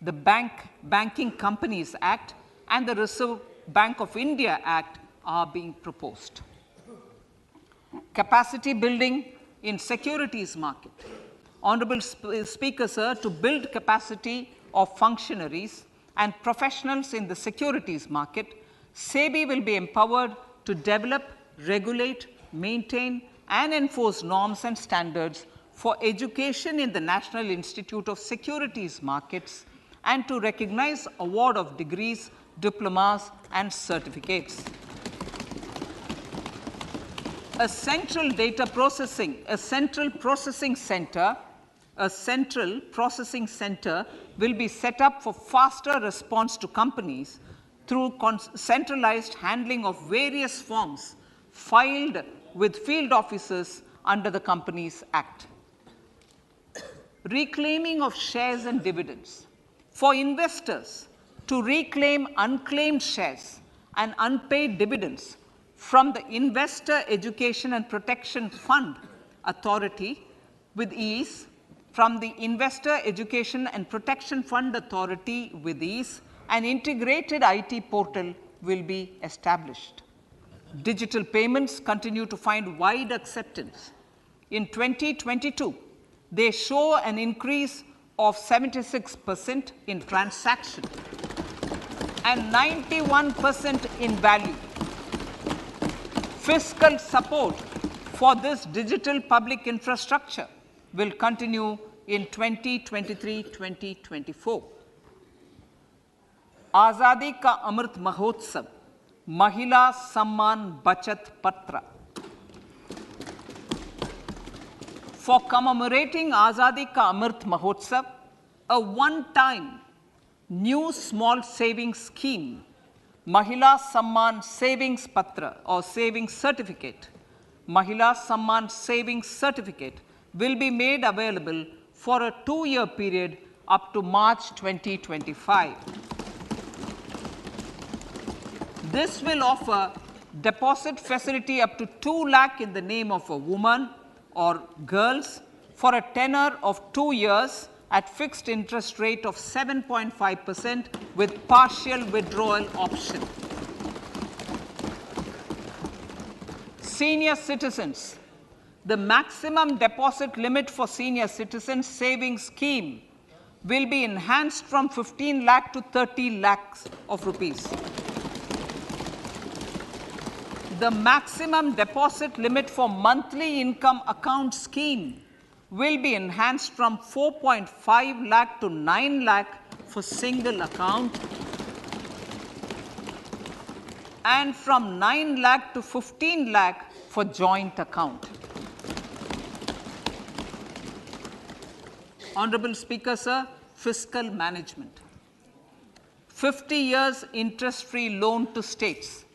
the Banking Companies Act, and the Reserve Bank of India Act are being proposed. Capacity building in securities market. Honorable Speaker, sir, to build capacity of functionaries and professionals in the securities market, SEBI will be empowered to develop, regulate, maintain, and enforce norms and standards for education in the National Institute of Securities Markets and to recognize award of degrees, diplomas, and certificates. A central processing center will be set up for faster response to companies through centralized handling of various forms filed with field officers under the Companies Act. Reclaiming of shares and dividends. For investors to reclaim unclaimed shares and unpaid dividends from the Investor Education and Protection Fund Authority with ease, From the Investor Education and Protection Fund Authority, WIDIS, an integrated IT portal will be established. Digital payments continue to find wide acceptance. In 2022, they show an increase of 76% in transaction and 91% in value. Fiscal support for this digital public infrastructure will continue in 2023-2024. Azadi Ka Amrit Mahotsav, Mahila Samman Bachat Patra. For commemorating Azadi Ka Amrit Mahotsav, a one-time new small savings scheme, Mahila Samman Savings Patra or Savings Certificate, Mahila Samman Savings Certificate will be made available for a 2-year period up to March 2025. This will offer deposit facility up to 2 lakh in the name of a woman or girls for a tenure of 2 years at fixed interest rate of 7.5% with partial withdrawal option. Senior citizens. The maximum deposit limit for senior citizens savings scheme will be enhanced from 15 lakh to 30 lakhs of rupees. The maximum deposit limit for monthly income account scheme will be enhanced from 4.5 lakh to 9 lakh for single account and from 9 lakh to 15 lakh for joint account. Honorable Speaker, sir, fiscal management. 50 years interest-free loan to states.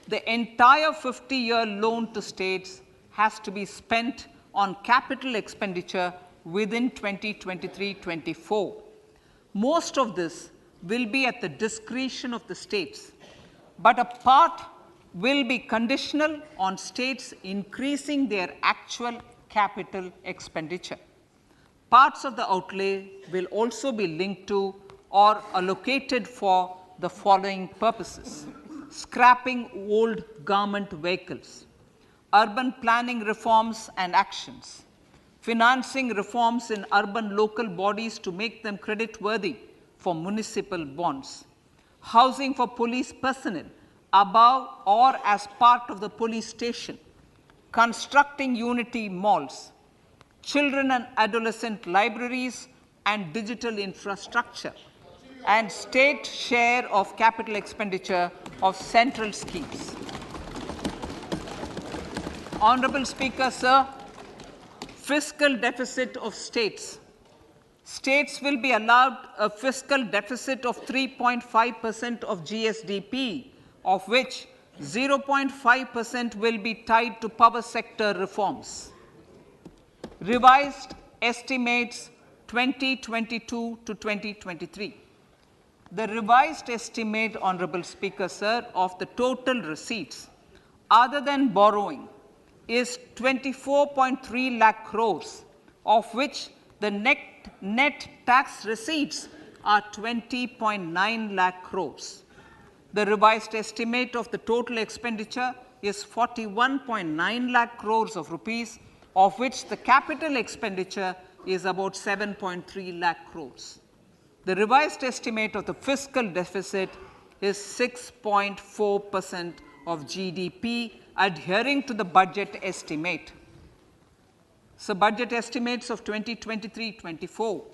The entire 50-year loan to states has to be spent on capital expenditure within 2023-24. Most of this will be at the discretion of the states, but a part will be conditional on states increasing their actual capital expenditure. Parts of the outlay will also be linked to or allocated for the following purposes: scrapping old government vehicles, urban planning reforms and actions, financing reforms in urban local bodies to make them creditworthy for municipal bonds, housing for police personnel above or as part of the police station, constructing unity malls, children and adolescent libraries and digital infrastructure, and state share of capital expenditure of central schemes. Honorable Speaker, sir, fiscal deficit of states. States will be allowed a fiscal deficit of 3.5% of GSDP, of which 0.5% will be tied to power sector reforms. Revised estimates 2022 to 2023. The revised estimate, Honorable Speaker, sir, of the total receipts other than borrowing is 24.3 lakh crores, of which the net tax receipts are 20.9 lakh crores. The revised estimate of the total expenditure is 41.9 lakh crores of rupees, of which the capital expenditure is about 7.3 lakh crores. The revised estimate of the fiscal deficit is 6.4% of GDP, adhering to the budget estimate. So, budget estimates of 2023-24.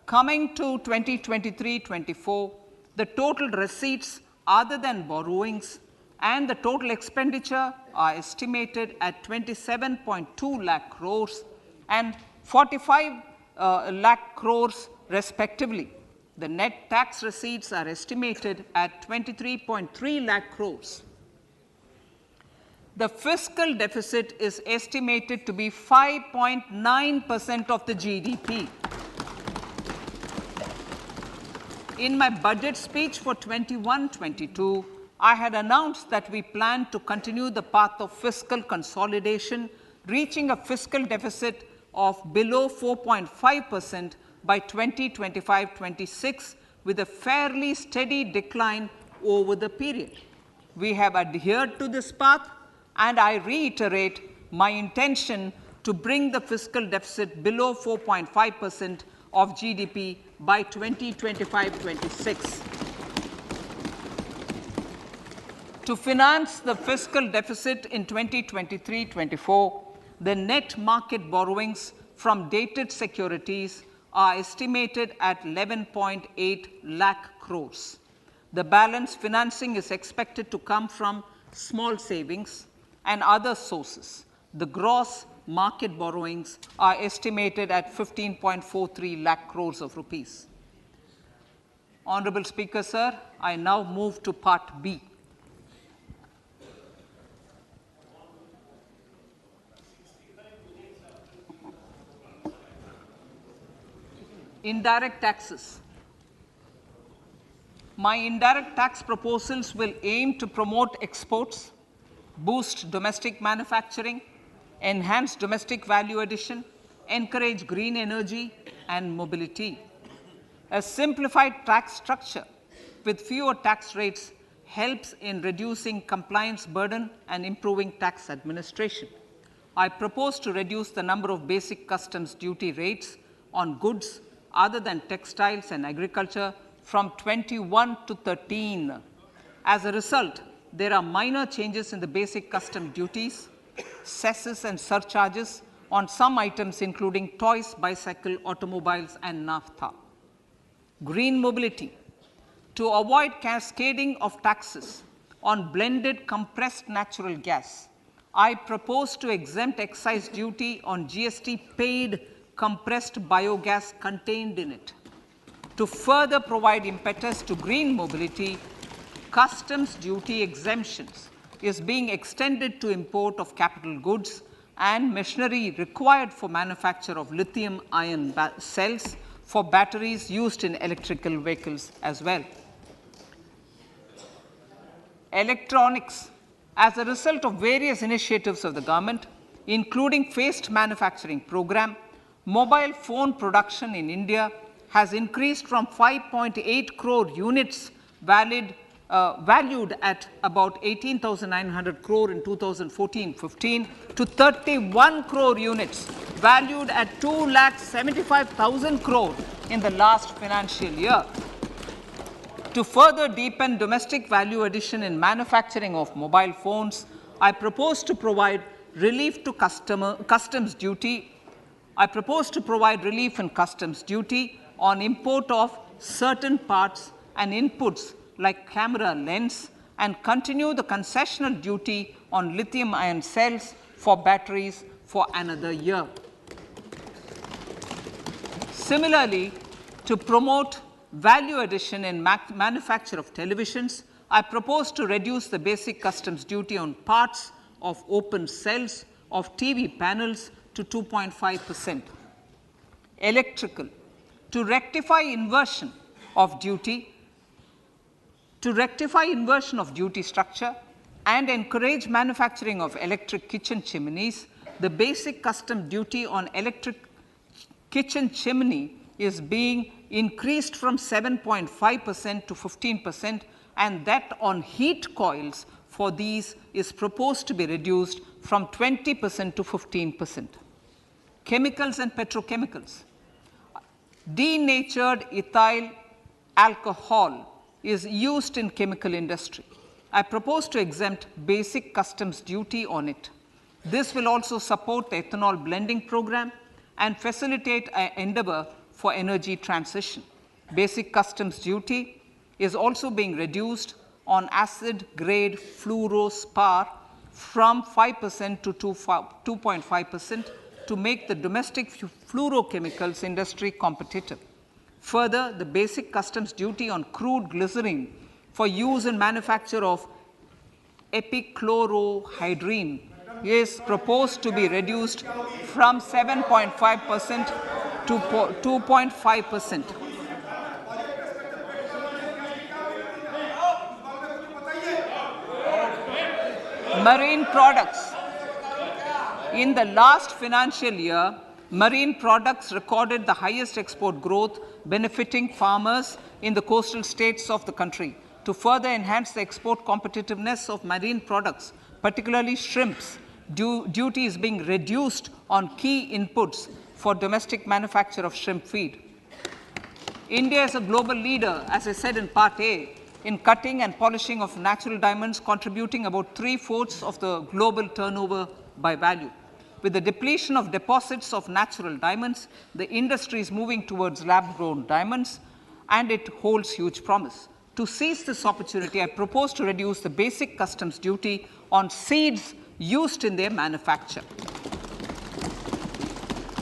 Coming to 2023-24, the total receipts other than borrowings and the total expenditure are estimated at 27.2 lakh crores and 45 lakh crores respectively. The net tax receipts are estimated at 23.3 lakh crores. The fiscal deficit is estimated to be 5.9% of the GDP. In my budget speech for 21-22, I had announced that we plan to continue the path of fiscal consolidation, reaching a fiscal deficit of below 4.5% by 2025-26, with a fairly steady decline over the period. We have adhered to this path, and I reiterate my intention to bring the fiscal deficit below 4.5% of GDP by 2025-26. To finance the fiscal deficit in 2023-24, the net market borrowings from dated securities are estimated at 11.8 lakh crores. The balance financing is expected to come from small savings and other sources. The gross market borrowings are estimated at 15.43 lakh crores of rupees. Honorable Speaker, sir, I now move to Part B. Indirect taxes. My indirect tax proposals will aim to promote exports, boost domestic manufacturing, enhance domestic value addition, encourage green energy and mobility. A simplified tax structure with fewer tax rates helps in reducing compliance burden and improving tax administration. I propose to reduce the number of basic customs duty rates on goods other than textiles and agriculture from 21 to 13. As a result, there are minor changes in the basic custom duties, cesses and surcharges on some items including toys, bicycle, automobiles and naphtha. Green mobility. To avoid cascading of taxes on blended compressed natural gas, I propose to exempt excise duty on GST paid compressed biogas contained in it. To further provide impetus to green mobility, customs duty exemptions is being extended to import of capital goods and machinery required for manufacture of lithium-ion cells for batteries used in electrical vehicles as well. Electronics. As a result of various initiatives of the government, including phased manufacturing program, mobile phone production in India has increased from 5.8 crore units valued at about 18,900 crore in 2014-15 to 31 crore units valued at 2,75,000 crore in the last financial year. To further deepen domestic value addition in manufacturing of mobile phones, I propose to provide relief to customs duty. I propose to provide relief in customs duty on import of certain parts and inputs like camera lens, and continue the concessional duty on lithium-ion cells for batteries for another year. Similarly, to promote value addition in manufacture of televisions, I propose to reduce the basic customs duty on parts of open cells of TV panels to 2.5%. Electrical. To rectify inversion of duty structure and encourage manufacturing of electric kitchen chimneys, the basic custom duty on electric kitchen chimney is being increased from 7.5% to 15%, and that on heat coils for these is proposed to be reduced from 20% to 15%. Chemicals and petrochemicals. Denatured ethyl alcohol is used in chemical industry. I propose to exempt basic customs duty on it. This will also support the ethanol blending program and facilitate an endeavor for energy transition. Basic customs duty is also being reduced on acid grade fluorospar from 5% to 2.5% to make the domestic fluorochemicals industry competitive. Further, the basic customs duty on crude glycerine for use in manufacture of epichlorohydrin is proposed to be reduced from 7.5% to 2.5%. Marine products. In the last financial year, Marine products recorded the highest export growth, benefiting farmers in the coastal states of the country. To further enhance the export competitiveness of marine products, particularly shrimps, duty is being reduced on key inputs for domestic manufacture of shrimp feed. India is a global leader, as I said in Part A, in cutting and polishing of natural diamonds, contributing about 3/4 of the global turnover by value. With the depletion of deposits of natural diamonds, the industry is moving towards lab-grown diamonds, and it holds huge promise. To seize this opportunity, I propose to reduce the basic customs duty on seeds used in their manufacture.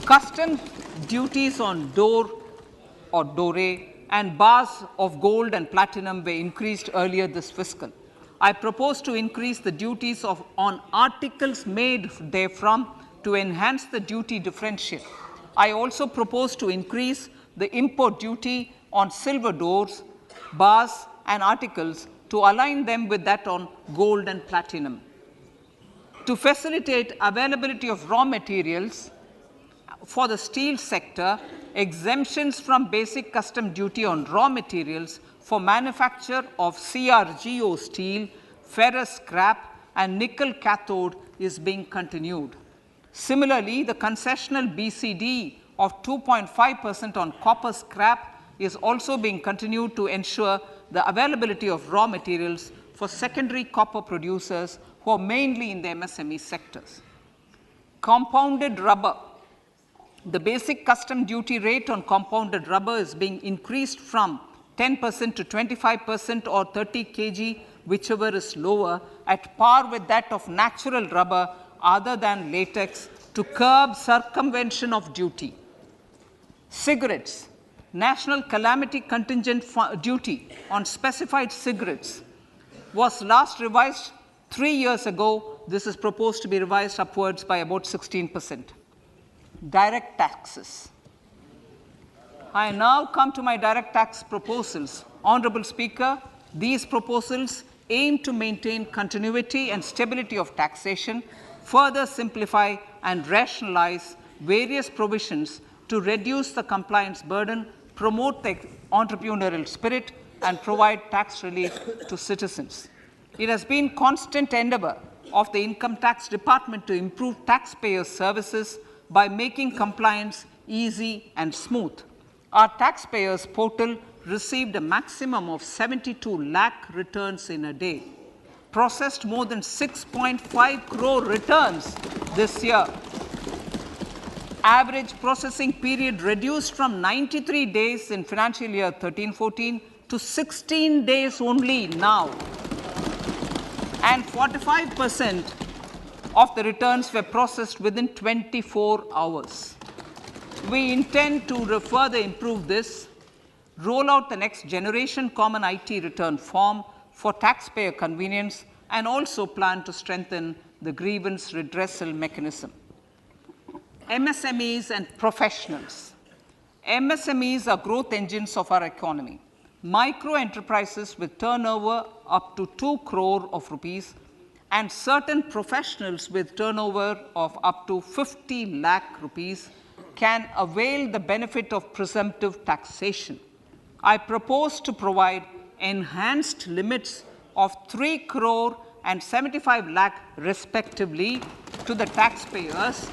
Customs duties on doré and bars of gold and platinum were increased earlier this fiscal. I propose to increase the duties on articles made therefrom to enhance the duty differential. I also propose to increase the import duty on silver doors, bars, and articles to align them with that on gold and platinum. To facilitate availability of raw materials for the steel sector, exemptions from basic custom duty on raw materials for manufacture of CRGO steel, ferrous scrap, and nickel cathode is being continued. Similarly, the concessional BCD of 2.5% on copper scrap is also being continued to ensure the availability of raw materials for secondary copper producers who are mainly in the MSME sectors. Compounded rubber. The basic custom duty rate on compounded rubber is being increased from 10% to 25% or 30 kg, whichever is lower, at par with that of natural rubber other than latex, to curb circumvention of duty. Cigarettes. National calamity contingent duty on specified cigarettes was last revised 3 years ago. This is proposed to be revised upwards by about 16%. Direct taxes. I now come to my direct tax proposals. Honorable Speaker, these proposals aim to maintain continuity and stability of taxation, further simplify and rationalize various provisions to reduce the compliance burden, promote the entrepreneurial spirit, and provide tax relief to citizens. It has been constant endeavor of the Income Tax Department to improve taxpayers' services by making compliance easy and smooth. Our taxpayers portal received a maximum of 72 lakh returns in a day, processed more than 6.5 crore returns this year. Average processing period reduced from 93 days in financial year 13-14 to 16 days only now. And 45% of the returns were processed within 24 hours. We intend to further improve this, roll out the next generation common IT return form for taxpayer convenience, and also plan to strengthen the grievance redressal mechanism. MSMEs and professionals. MSMEs are growth engines of our economy. Micro enterprises with turnover up to 2 crore of rupees and certain professionals with turnover of up to 50 lakh rupees can avail the benefit of presumptive taxation. I propose to provide enhanced limits of 3 crore and 75 lakh respectively to the taxpayers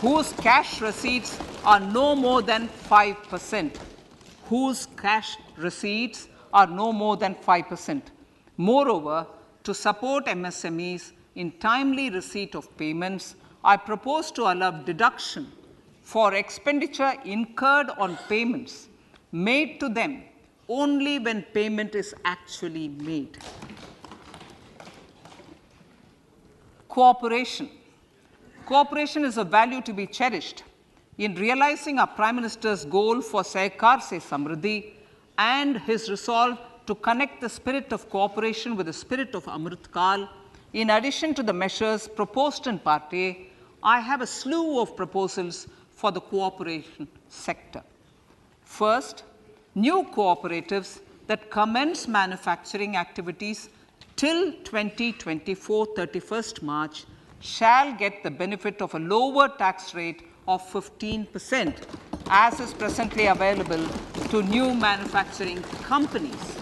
whose cash receipts are no more than 5%. Whose cash receipts are no more than 5%. Moreover, to support MSMEs in timely receipt of payments, I propose to allow deduction for expenditure incurred on payments made to them only when payment is actually made. Cooperation. Cooperation is a value to be cherished. In realizing our Prime Minister's goal for Sehkar Se Samriddhi and his resolve to connect the spirit of cooperation with the spirit of Amrit Kal, in addition to the measures proposed in Part A, I have a slew of proposals for the cooperation sector. First, new cooperatives that commence manufacturing activities till 2024 31st March shall get the benefit of a lower tax rate of 15%, as is presently available to new manufacturing companies.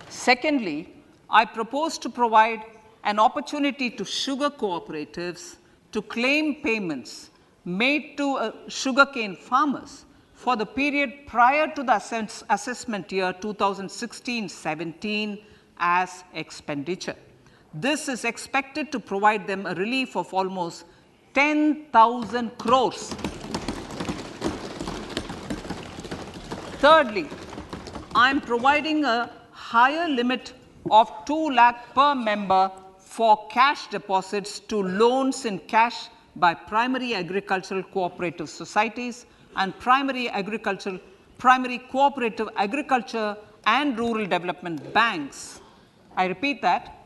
Secondly, I propose to provide an opportunity to sugar cooperatives to claim payments made to sugarcane farmers for the period prior to the assessment year 2016-17 as expenditure. This is expected to provide them a relief of almost 10,000 crores. Thirdly, I am providing a higher limit of 2 lakh per member for cash deposits to loans in cash by primary agricultural cooperative societies and primary cooperative agriculture and rural development banks. I repeat that.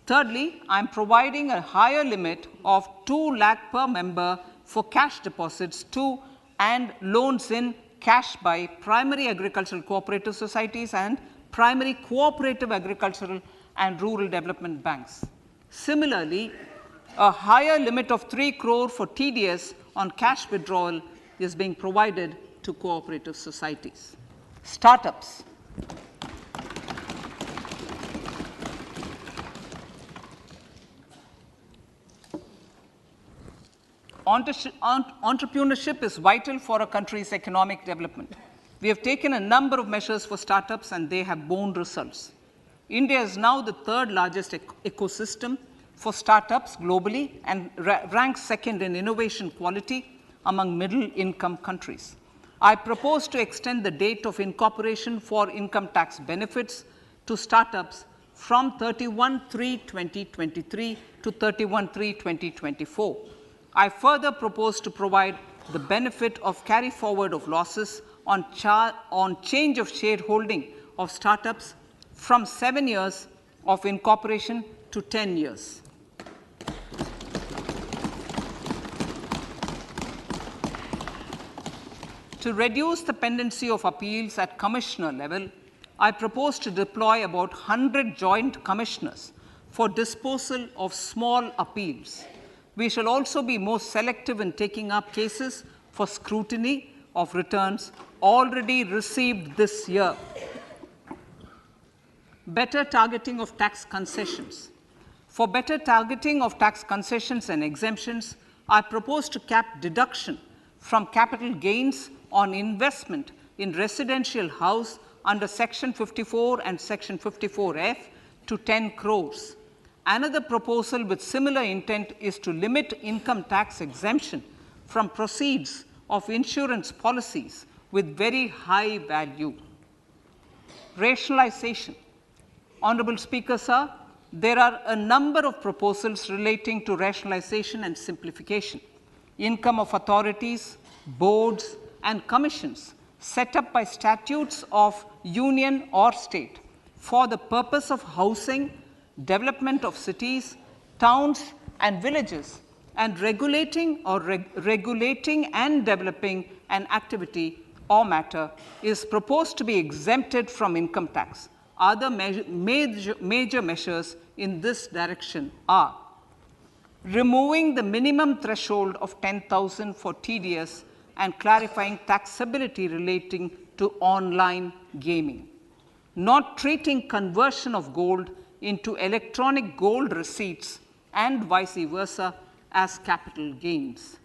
Thirdly, I am providing a higher limit of 2 lakh per member for cash deposits to and loans in cash by primary agricultural cooperative societies and primary cooperative agricultural and rural development banks. Similarly, a higher limit of 3 crore for TDS on cash withdrawal is being provided to cooperative societies. Startups. Entrepreneurship is vital for a country's economic development. We have taken a number of measures for startups and they have borne results. India is now the third largest ecosystem for startups globally and ranks second in innovation quality among middle income countries. I propose to extend the date of incorporation for income tax benefits to startups from 31/3/2023 to 31/3/2024. I further propose to provide the benefit of carry forward of losses on change of shareholding of startups from 7 years of incorporation to 10 years. To reduce the pendency of appeals at commissioner level, I propose to deploy about 100 joint commissioners for disposal of small appeals. We shall also be more selective in taking up cases for scrutiny of returns already received this year. Better targeting of tax concessions. For better targeting of tax concessions and exemptions, I propose to cap deduction from capital gains on investment in residential house under Section 54 and Section 54F to 10 crores. Another proposal with similar intent is to limit income tax exemption from proceeds of insurance policies with very high value. Rationalization. Honorable Speaker, sir, there are a number of proposals relating to rationalization and simplification. Income of authorities, boards, and commissions set up by statutes of union or state for the purpose of housing, development of cities, towns, and villages, and regulating and developing an activity or matter is proposed to be exempted from income tax. Other major measures in this direction are removing the minimum threshold of 10,000 for TDS and clarifying taxability relating to online gaming, not treating conversion of gold into electronic gold receipts and vice versa as capital gains,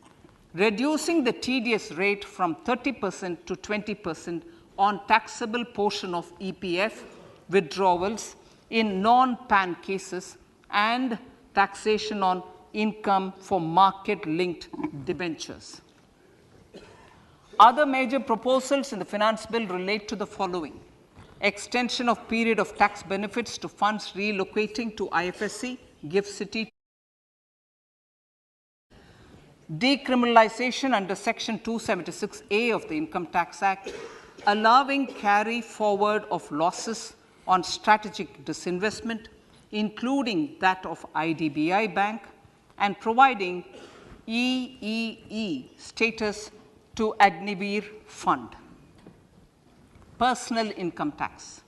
reducing the TDS rate from 30% to 20% on taxable portion of EPF withdrawals in non-PAN cases, and taxation on income for market-linked debentures. Other major proposals in the finance bill relate to the following: extension of period of tax benefits to funds relocating to IFSC, GIFT City, decriminalization under Section 276A of the Income Tax Act, allowing carry forward of losses on strategic disinvestment, including that of IDBI Bank, and providing EEE status to Agniveer Fund. Personal income tax.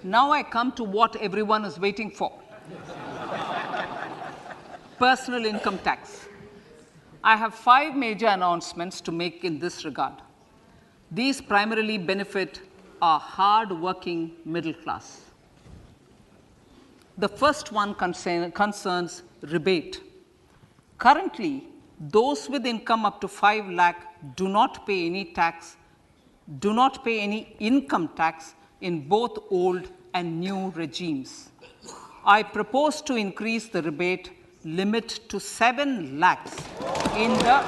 Now I come to what everyone is waiting for. Personal income tax. I have 5 major announcements to make in this regard. These primarily benefit our hard-working middle class. The first one concerns rebate. Currently, those with income up to 5 lakh do not pay any tax, do not pay any income tax in both old and new regimes. I propose to increase the rebate limit to 7 lakhs in the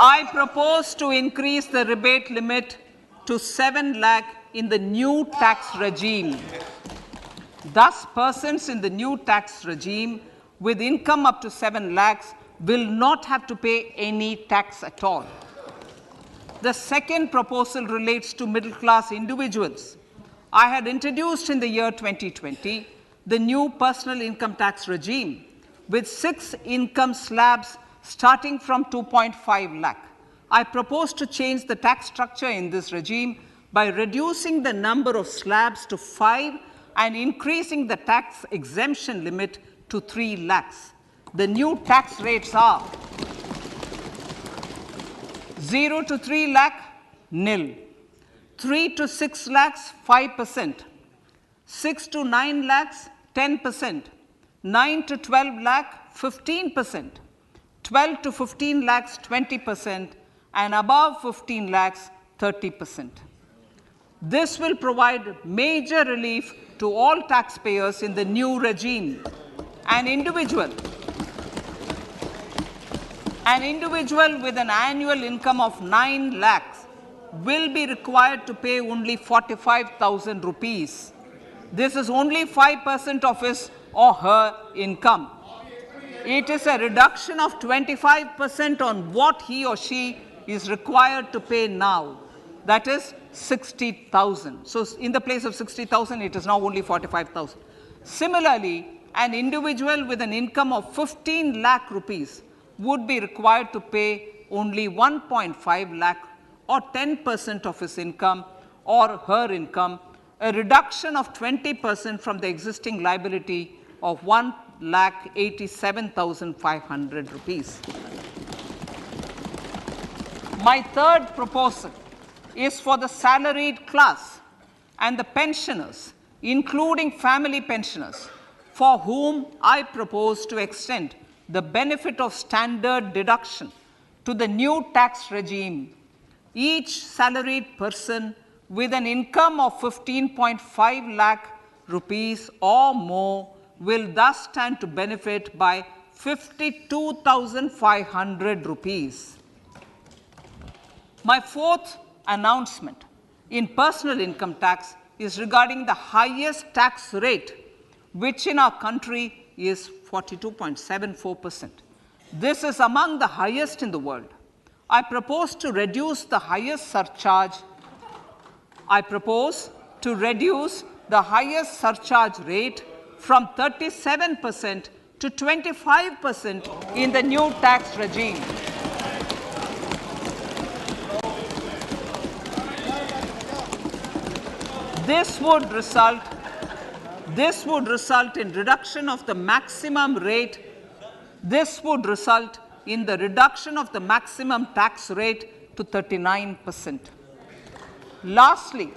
I propose to increase the rebate limit to 7 lakh in the new tax regime. Thus, persons in the new tax regime with income up to 7 lakhs will not have to pay any tax at all. The second proposal relates to middle class individuals. I had introduced in the year 2020 the new personal income tax regime with 6 income slabs starting from 2.5 lakh. I propose to change the tax structure in this regime by reducing the number of slabs to 5 and increasing the tax exemption limit to 3 lakhs. The new tax rates are 0 to 3 lakh, nil. 3 to 6 lakhs, 5%. 6 to 9 lakhs, 10%. 9 to 12 lakh, 15%. 12 to 15 lakhs, 20%. And above 15 lakhs, 30%. This will provide major relief to all taxpayers in the new regime. An individual with an annual income of 9 lakhs will be required to pay only 45,000 rupees. This is only 5% of his or her income. It is a reduction of 25% on what he or she is required to pay now. That is 60,000. So in the place of 60,000, it is now only 45,000. Similarly, an individual with an income of 15 lakh rupees would be required to pay only 1.5 lakh or 10% of his income or her income, a reduction of 20% from the existing liability of 1,87,500 rupees. My third proposal is for the salaried class and the pensioners, including family pensioners, for whom I propose to extend the benefit of standard deduction to the new tax regime. Each salaried person with an income of 15.5 lakh rupees or more will thus stand to benefit by 52,500 rupees. My fourth announcement in personal income tax is regarding the highest tax rate, which in our country is 42.74%. This is among the highest in the world. I propose to reduce the highest surcharge. Rate from 37% to 25% in the new tax regime. This would result in reduction of the maximum rate. This would result in the reduction of the maximum tax rate to 39%. Lastly,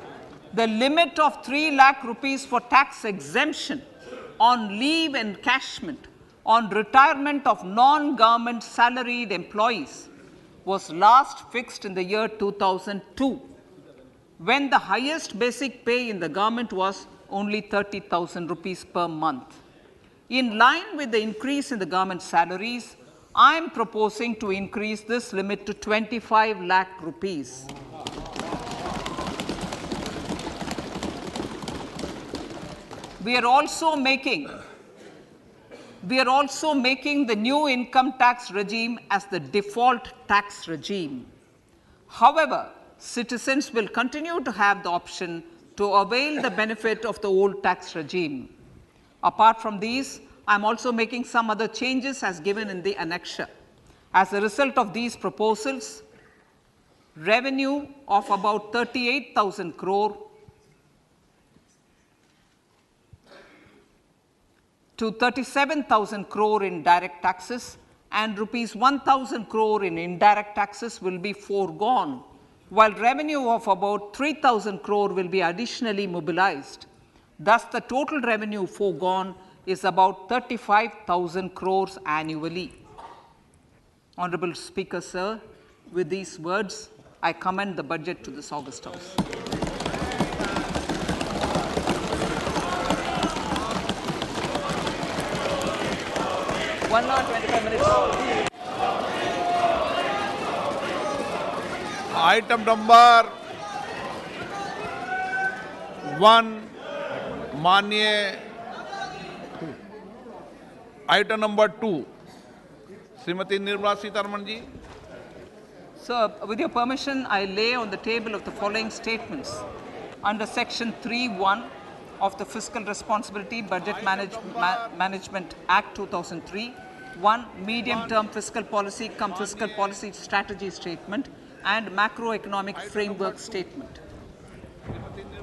the limit of 3 lakh rupees for tax exemption on leave encashment on retirement of non-government salaried employees was last fixed in the year 2002, when the highest basic pay in the government was only 30,000 rupees per month. In line with the increase in the government salaries, I am proposing to increase this limit to 25 lakh rupees. we are also making the new income tax regime as the default tax regime. However, citizens will continue to have the option to avail the benefit of the old tax regime. Apart from these, I am also making some other changes as given in the annexure. As a result of these proposals, revenue of about 38,000 crore to 37,000 crore in direct taxes and rupees 1,000 crore in indirect taxes will be foregone, while revenue of about 3,000 crore will be additionally mobilized. Thus, the total revenue foregone is about 35,000 crores annually. Honorable Speaker, sir, with these words, I commend the budget to this august House. One hour, 25 minutes. Item number 1 माननीय item number 2 Shrimati Nirmala Sitharaman ji. Sir, with your permission, I lay on the table of the following statements. Under Section 3(1) of the Fiscal Responsibility Budget Management Act 2003, 1. Medium-term fiscal policy cum fiscal policy strategy statement and macroeconomic framework statement.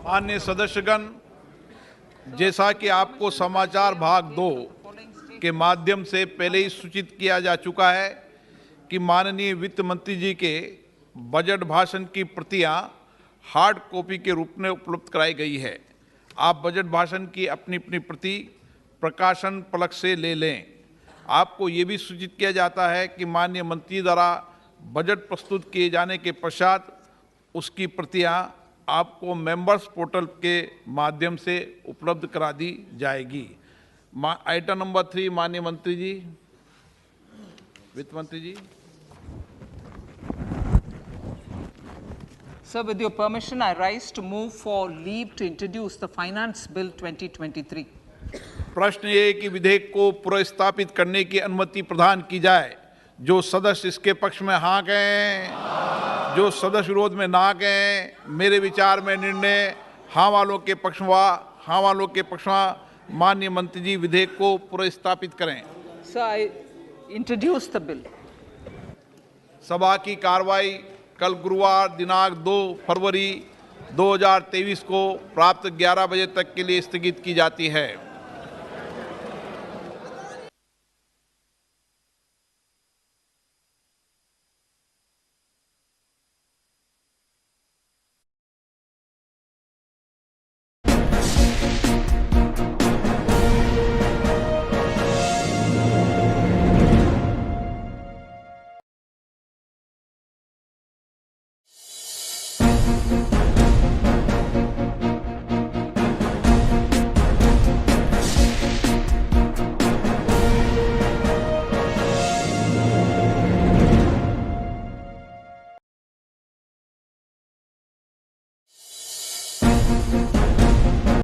माननीय सदस्यगण, जैसा कि आपको समाचार भाग 2 के माध्यम से पहले ही सूचित किया जा चुका है कि माननीय वित्त मंत्री जी के बजट भाषण की प्रतियां हार्ड कॉपी के रूप में उपलब्ध कराई गई है. आप बजट भाषण की अपनी अपनी प्रति प्रकाशन पलक से ले लें. आपको ये भी सूचित किया जाता है कि माननीय मंत्री द्वारा बजट प्रस्तुत किए जाने के पश्चात उसकी प्रतियां आपको मेंबर्स पोर्टल के माध्यम से उपलब्ध करा दी जाएगी. आइटम नंबर 3 माननीय मंत्री जी, वित्त मंत्री जी. Sir, with your permission, I rise to move for leave to introduce the Finance Bill 2023. प्रश्न ये कि विधेयक को पुनर्स्थापित करने की अनुमति प्रदान की जाए. जो सदस्य इसके पक्ष में हाँ कहें, जो सदस्य विरोध में ना कहें. मेरे विचार में निर्णय हाँ वालों के पक्ष में. माननीय मंत्री जी विधेयक को पुनर्स्थापित करें. Sir, I introduce the bill. सभा की कार्रवाई कल गुरुवार दिनांक 2 फरवरी 2023 को प्राप्त 11 बजे तक के लिए स्थगित की जाती है.